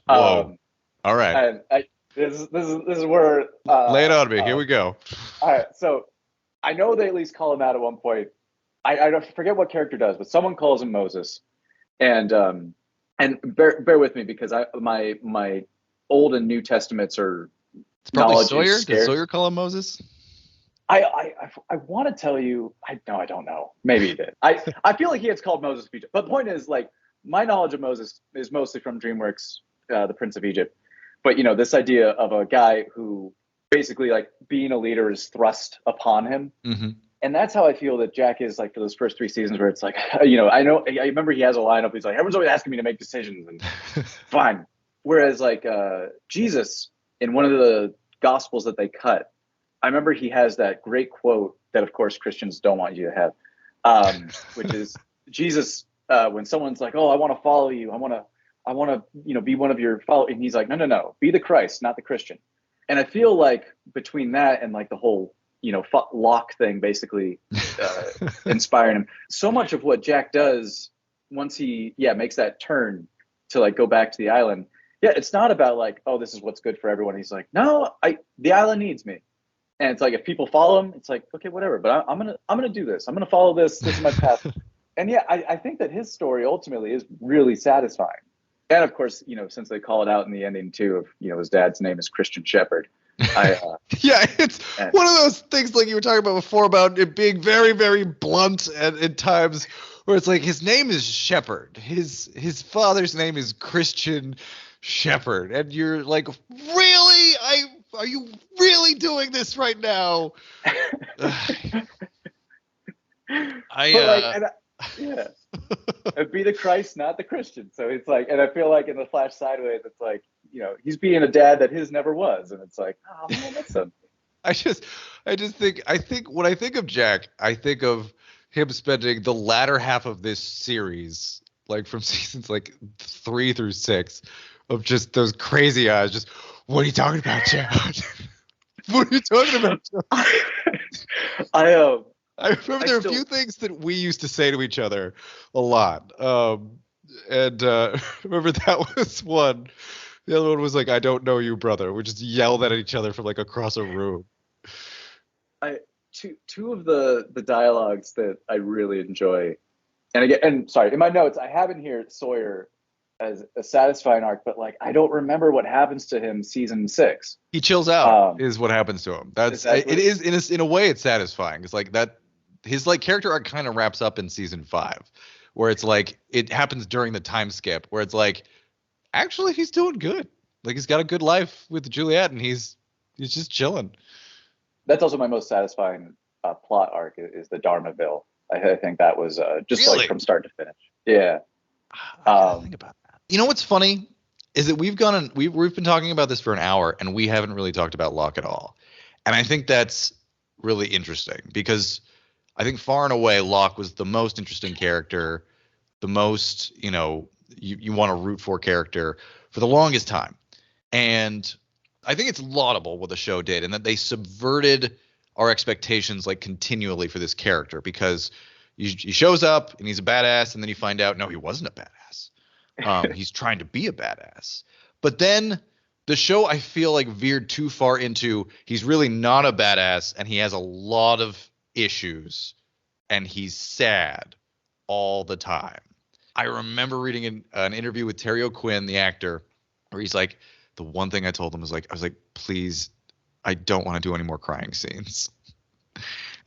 Whoa. All right. And this is where lay it on me. Here we go. All right. So I know they at least call him out at one point. I don't forget what character does, but someone calls him Moses. And bear with me because my Old and New Testaments are it's probably Sawyer. Did Sawyer call him Moses? I want to tell you I don't know. Maybe he did. I feel like he gets called Moses. But the point is, like, my knowledge of Moses is mostly from DreamWorks, The Prince of Egypt. But this idea of a guy who basically like being a leader is thrust upon him. Mm-hmm. And that's how I feel that Jack is like for those first 3 seasons where it's like, I remember he has a lineup. He's like, everyone's always asking me to make decisions and fine. Whereas like Jesus in one of the gospels that they cut, I remember he has that great quote that of course Christians don't want you to have, which is Jesus, when someone's like, oh, I want to follow you. I want to, be one of your followers. And he's like, no, be the Christ, not the Christian. And I feel like between that and like the whole, Locke thing basically inspiring him. So much of what Jack does once he makes that turn to like go back to the island. Yeah, it's not about like, oh, this is what's good for everyone. He's like, no, the island needs me. And it's like if people follow him, it's like, okay, whatever. But I'm gonna do this. I'm gonna follow this. This is my path. And yeah, I think that his story ultimately is really satisfying. And of course, since they call it out in the ending too of his dad's name is Christian Shepherd. Yeah, it's one of those things like you were talking about before about it being very, very blunt and at times where it's like his name is Shepherd. His father's name is Christian Shepherd. And you're like, really? Are you really doing this right now? Yeah. It'd be the Christ, not the Christian. So it's like, and I feel like in the Flash sideways, it's like, he's being a dad that his never was. And it's like, oh man, that's something. I think when I think of Jack, I think of him spending the latter half of this series, like from seasons like 3 through 6, of just those crazy eyes. Just, what are you talking about, Jack? What are you talking about, Jack? I remember there are a few things that we used to say to each other a lot. Remember that was one. The other one was like, I don't know you, brother. We just yelled at each other from like across a room. Two of the dialogues that I really enjoy, and sorry, in my notes, I have in here Sawyer as a satisfying arc, but like, I don't remember what happens to him season 6. He chills out is what happens to him. Exactly. It is in a way it's satisfying. It's like that his like character arc kind of wraps up in season 5, where it's like it happens during the time skip, where it's like actually he's doing good. Like he's got a good life with Juliet, and he's just chilling. That's also my most satisfying plot arc is the Dharmaville. I think that was just really? Like from start to finish. Yeah. Think about that. You know what's funny is that we've been talking about this for an hour and we haven't really talked about Locke at all. And I think that's really interesting because I think far and away Locke was the most interesting character, the most, you want to root for character for the longest time. And I think it's laudable what the show did and that they subverted our expectations like continually for this character because he shows up and he's a badass and then you find out, no, he wasn't a badass. He's trying to be a badass. But then the show, I feel like veered too far into he's really not a badass and he has a lot of issues and he's sad all the time. I remember reading an interview with Terry O'Quinn, the actor, where he's like, the one thing I told him was like, I was like, please, I don't want to do any more crying scenes.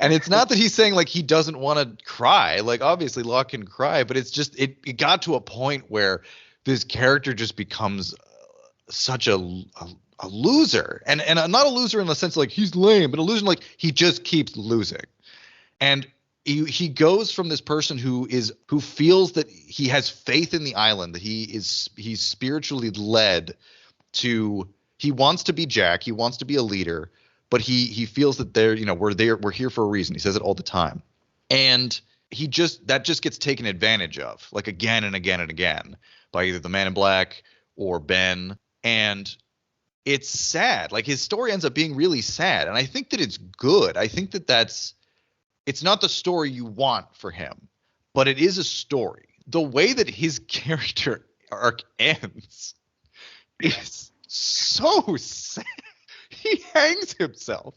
And it's not that he's saying like he doesn't want to cry. Like obviously Locke can cry, but it's just it got to a point where this character just becomes such a loser, and not a loser in the sense like he's lame, but a loser like he just keeps losing. And he goes from this person who feels that he has faith in the island, that he's spiritually led to, he wants to be Jack, he wants to be a leader, but he feels that we're here for a reason. He says it all the time. And that just gets taken advantage of, like, again and again and again, by either the Man in Black or Ben. And it's sad. Like, his story ends up being really sad, and I think that it's good. I think that it's not the story you want for him, but it is a story. The way that his character arc ends is so sad. He hangs himself.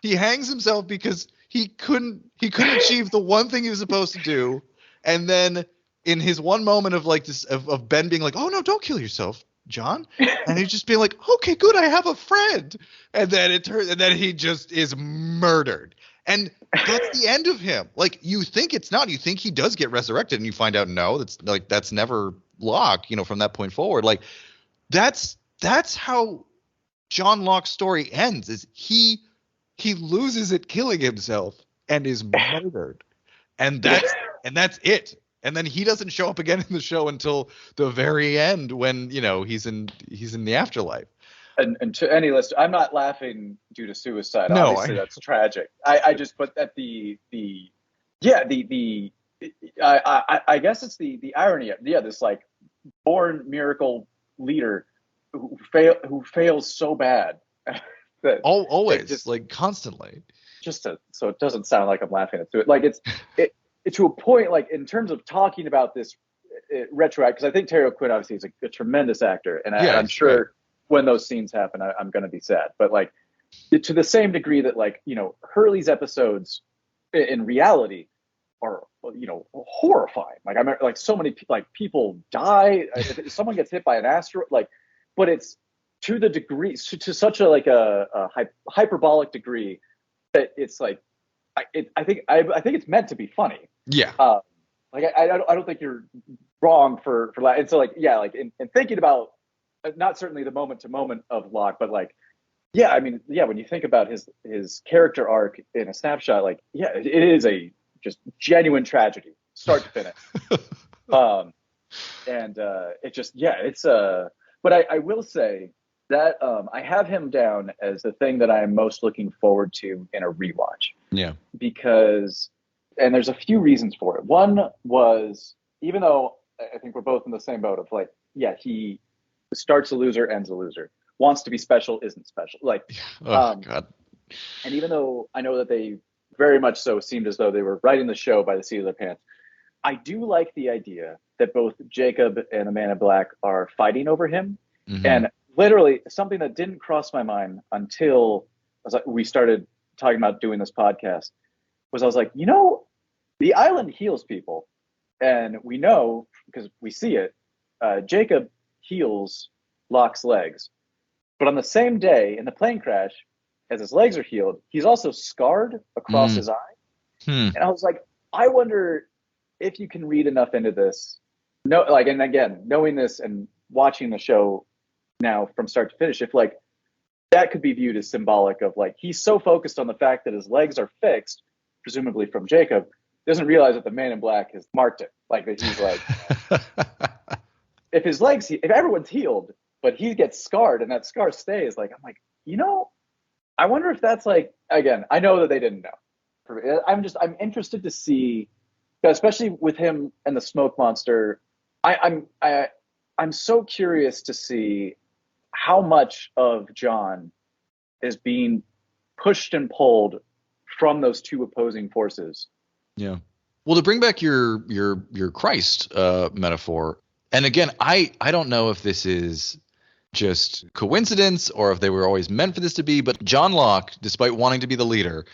He hangs himself because he couldn't achieve the one thing he was supposed to do. And then in his one moment of like this of Ben being like, "Oh no, don't kill yourself, John," and he's just being like, "Okay, good, I have a friend," and then he just is murdered. And that's the end of him. Like, you think it's not. You think he does get resurrected, and you find out no, that's never Locke. From that point forward, like that's how John Locke's story ends. Is he loses it killing himself and is murdered, and that's it. And then he doesn't show up again in the show until the very end when he's in the afterlife. And to any listener, I'm not laughing due to suicide. No, obviously that's tragic. I just put that I guess it's the irony of this like born miracle leader who fails so bad that always just, like constantly. So it doesn't sound like I'm laughing at it. Like it's to a point, like in terms of talking about this retroact, because I think Terry O'Quinn obviously is a tremendous actor, and I'm sure. Right. When those scenes happen, I'm going to be sad. But like, to the same degree that like, Hurley's episodes in reality are, horrifying. Like, I remember like so many people die. If someone gets hit by an asteroid, like, but it's to the degree, to such a hyperbolic degree that it's like, I think it's meant to be funny. Yeah. I don't think you're wrong for that. And so like, yeah, like in thinking about, not certainly the moment to moment of Locke, but like, yeah, I mean, yeah, when you think about his character arc in a snapshot, like, yeah, it is a just genuine tragedy, start to finish. It just, yeah, it's but I will say that I have him down as the thing that I am most looking forward to in a rewatch. Yeah. Because, and there's a few reasons for it. One was, even though I think we're both in the same boat of like, yeah, he starts a loser, ends a loser. Wants to be special, isn't special. Like, God. And even though I know that they very much so seemed as though they were writing the show by the seat of their pants, I do like the idea that both Jacob and the Man in Black are fighting over him. Mm-hmm. And literally something that didn't cross my mind until we started talking about doing this podcast was I was like, the island heals people. And we know, because we see it, Jacob heals Locke's legs. But on the same day in the plane crash, as his legs are healed, he's also scarred across his eye. And I was like, I wonder if you can read enough into this. No, like, and again, knowing this and watching the show now from start to finish, if like that could be viewed as symbolic of like he's so focused on the fact that his legs are fixed, presumably from Jacob, doesn't realize that the Man in Black has marked it. Like that he's like if everyone's healed, but he gets scarred and that scar stays, like, I'm like, I wonder if that's like, again, I know that they didn't know. I'm interested to see, especially with him and the smoke monster. I'm so curious to see how much of John is being pushed and pulled from those two opposing forces. Yeah. Well, to bring back your Christ metaphor, and again, I don't know if this is just coincidence or if they were always meant for this to be, but John Locke, despite wanting to be the leader,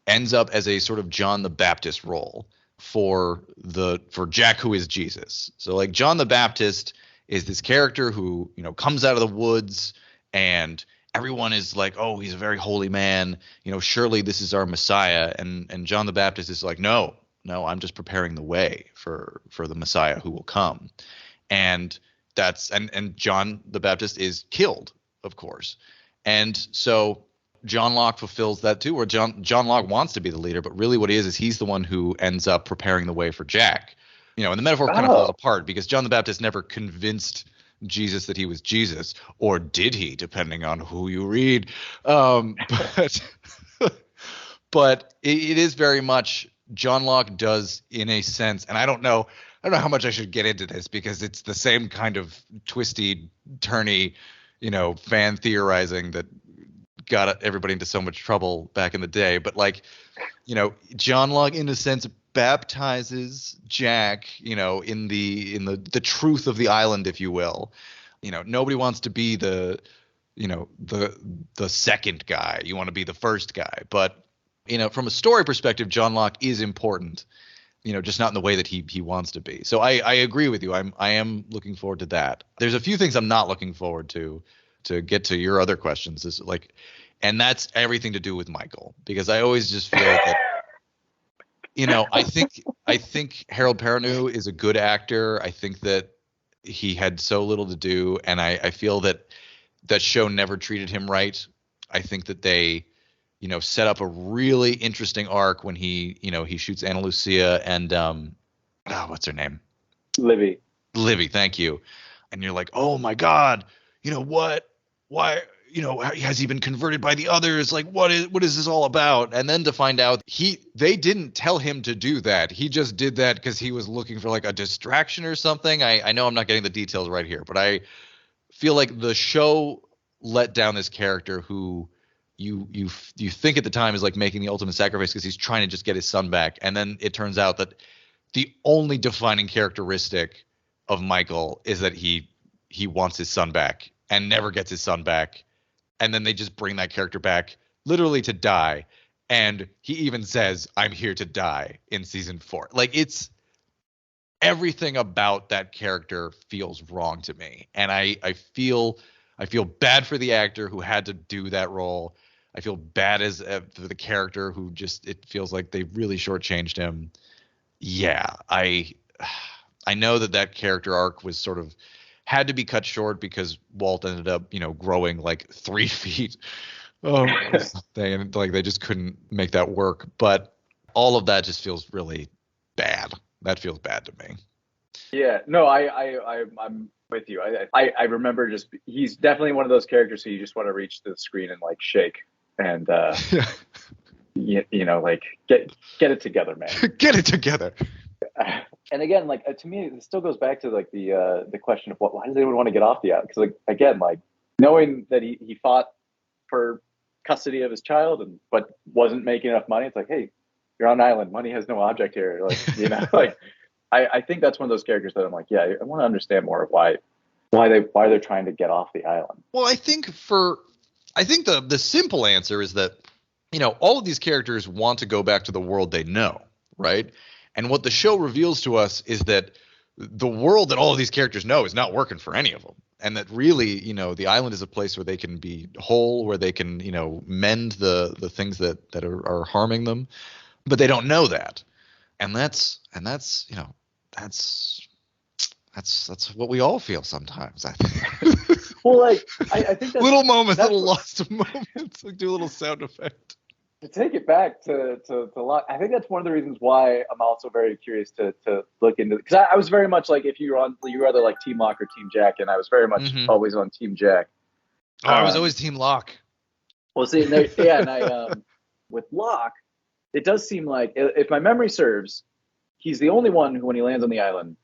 ends up as a sort of John the Baptist role for Jack, who is Jesus. So like John the Baptist is this character who, comes out of the woods and everyone is like, oh, he's a very holy man. Surely this is our Messiah. And John the Baptist is like, no, I'm just preparing the way for the Messiah who will come. And and John the Baptist is killed, of course. And so John Locke fulfills that too, where John Locke wants to be the leader, but really what he is he's the one who ends up preparing the way for Jack. And the metaphor kind of falls apart because John the Baptist never convinced Jesus that he was Jesus, or did he, depending on who you read. But it is very much John Locke does, in a sense, and I don't know how much I should get into this because it's the same kind of twisty, turny, fan theorizing that got everybody into so much trouble back in the day. But like, John Locke, in a sense, baptizes Jack, in the truth of the island, if you will. Nobody wants to be the second guy. You want to be the first guy. But, from a story perspective, John Locke is important, just not in the way that he wants to be. So I agree with you. I am looking forward to that. There's a few things I'm not looking forward to get to your other questions. And that's everything to do with Michael, because I always just feel that, I think Harold Perrineau is a good actor. I think that he had so little to do, and I feel that show never treated him right. I think that they, set up a really interesting arc when he shoots Ana Lucia and what's her name? Livy, thank you. And you're like, oh my God, what? Why? Has he been converted by the others? Like, what is this all about? And then to find out they didn't tell him to do that. He just did that because he was looking for like a distraction or something. I know I'm not getting the details right here, but I feel like the show let down this character who you think at the time is like making the ultimate sacrifice because he's trying to just get his son back. And then it turns out that the only defining characteristic of Michael is that he wants his son back and never gets his son back. And then they just bring that character back literally to die. And he even says, I'm here to die in season 4. Like, it's everything about that character feels wrong to me. And I feel bad for the actor who had to do that role. I feel bad for the character who it feels like they really shortchanged him. Yeah, I know that character arc was sort of had to be cut short because Walt ended up, growing like 3 feet. And like they just couldn't make that work. But all of that just feels really bad. That feels bad to me. Yeah, no, I'm with you. I remember he's definitely one of those characters who you just want to reach the screen and like shake and like get it together, man. Get it together. And again, like to me, it still goes back to like the question of why does anyone want to get off the island? Because like again, like knowing that he fought for custody of his child but wasn't making enough money. It's like, hey, you're on an island. Money has no object here. Like like I think that's one of those characters that I'm like, yeah, I want to understand more of why they're trying to get off the island. Well, I think the simple answer is that all of these characters want to go back to the world they know, right? And what the show reveals to us is that the world that all of these characters know is not working for any of them. And that really, the island is a place where they can be whole, where they can, mend the things that are harming them. But they don't know that. And that's what we all feel sometimes, I think. Well, like, I think that's little lost moments. Like do a little sound effect. To take it back to Locke, I think that's one of the reasons why I'm also very curious to look into it. Because I was very much like, if you were either like Team Locke or Team Jack, and I was very much always on Team Jack. Oh, I was always Team Locke. Well, see, and with Locke, it does seem like, if my memory serves, he's the only one who, when he lands on the island,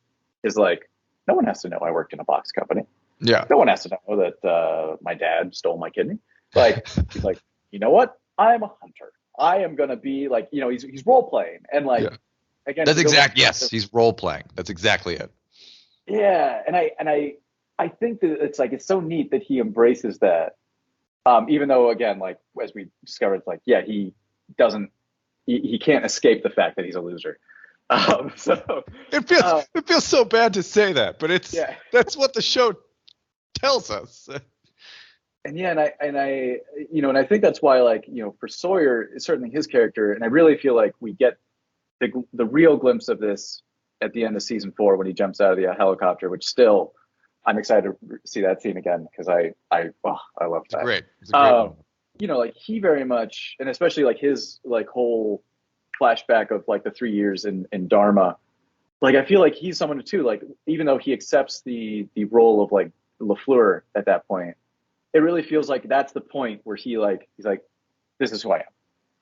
is like, no one has to know I worked in a box company. Yeah. No one has to know that my dad stole my kidney. Like, he's like, you know what? I'm a hunter. I am gonna be like, he's role playing, and like, again, that's yes, he's role playing. That's exactly it. Yeah, and I think that it's so neat that he embraces that, even though again, like as we discovered, it's like, yeah, he can't escape the fact that he's a loser. So it feels so bad to say that, but that's what the show tells us. And yeah, and I think that's why, like, for Sawyer, it's certainly his character, and I really feel like we get the real glimpse of this at the end of season 4 when he jumps out of the helicopter, which still I'm excited to see that scene again because I love that. Great. It's a great one. Like he very much, and especially like his like whole flashback of like the 3 years in Dharma, like I feel like he's someone too, like even though he accepts the role of like LaFleur at that point, it really feels like that's the point where he's like, this is who I am.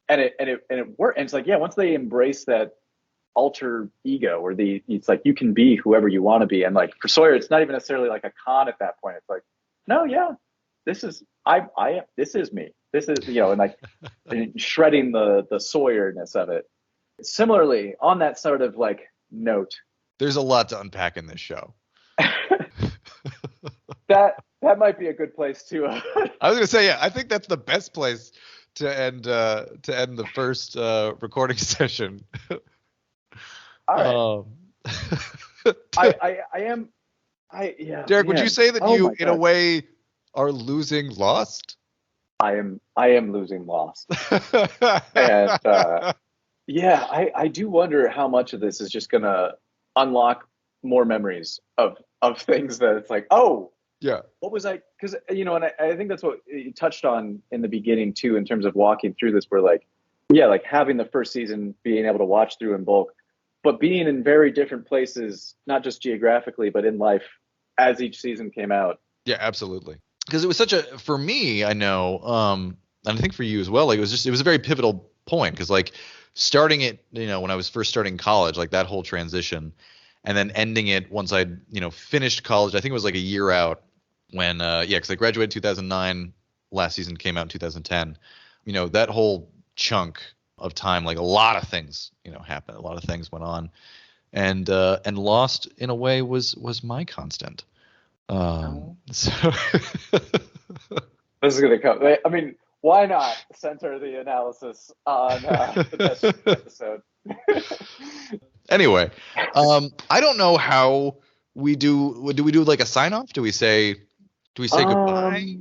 and it worked. And it's like, yeah, once they embrace that alter ego, or it's like you can be whoever you want to be, and like for Sawyer, it's not even necessarily like a con at that point. It's like, no, yeah, this is this is me. This is, and like shredding the Sawyerness of it. Similarly, on that sort of like note, there's a lot to unpack in this show. that might be a good place to. I was gonna say, yeah, I think that's the best place to end the first recording session. All right. Yeah. Derek, would you say that you, in a God, way, are losing Lost? I am losing Lost, and yeah, I do wonder how much of this is just gonna unlock more memories of things that it's like, oh, yeah, what was I? Because and I think that's what you touched on in the beginning too, in terms of walking through this. Where like, yeah, like having the first season, being able to watch through in bulk, but being in very different places, not just geographically, but in life, as each season came out. Yeah, absolutely. Because it was such a, for me, I know, and I think for you as well, like it was a very pivotal point. Because like starting it, when I was first starting college, like that whole transition, and then ending it once I'd, finished college. I think it was like a year out when, because I graduated 2009, last season came out in 2010. That whole chunk of time, like a lot of things, happened. A lot of things went on, and Lost in a way was my constant. So This is gonna come. I mean, why not center the analysis on the best episode? Anyway, I don't know how we do. Do we do like a sign off? Do we say goodbye?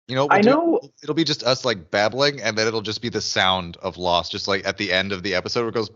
I know it'll be just us like babbling, and then it'll just be the sound of Lost, just like at the end of the episode where it goes.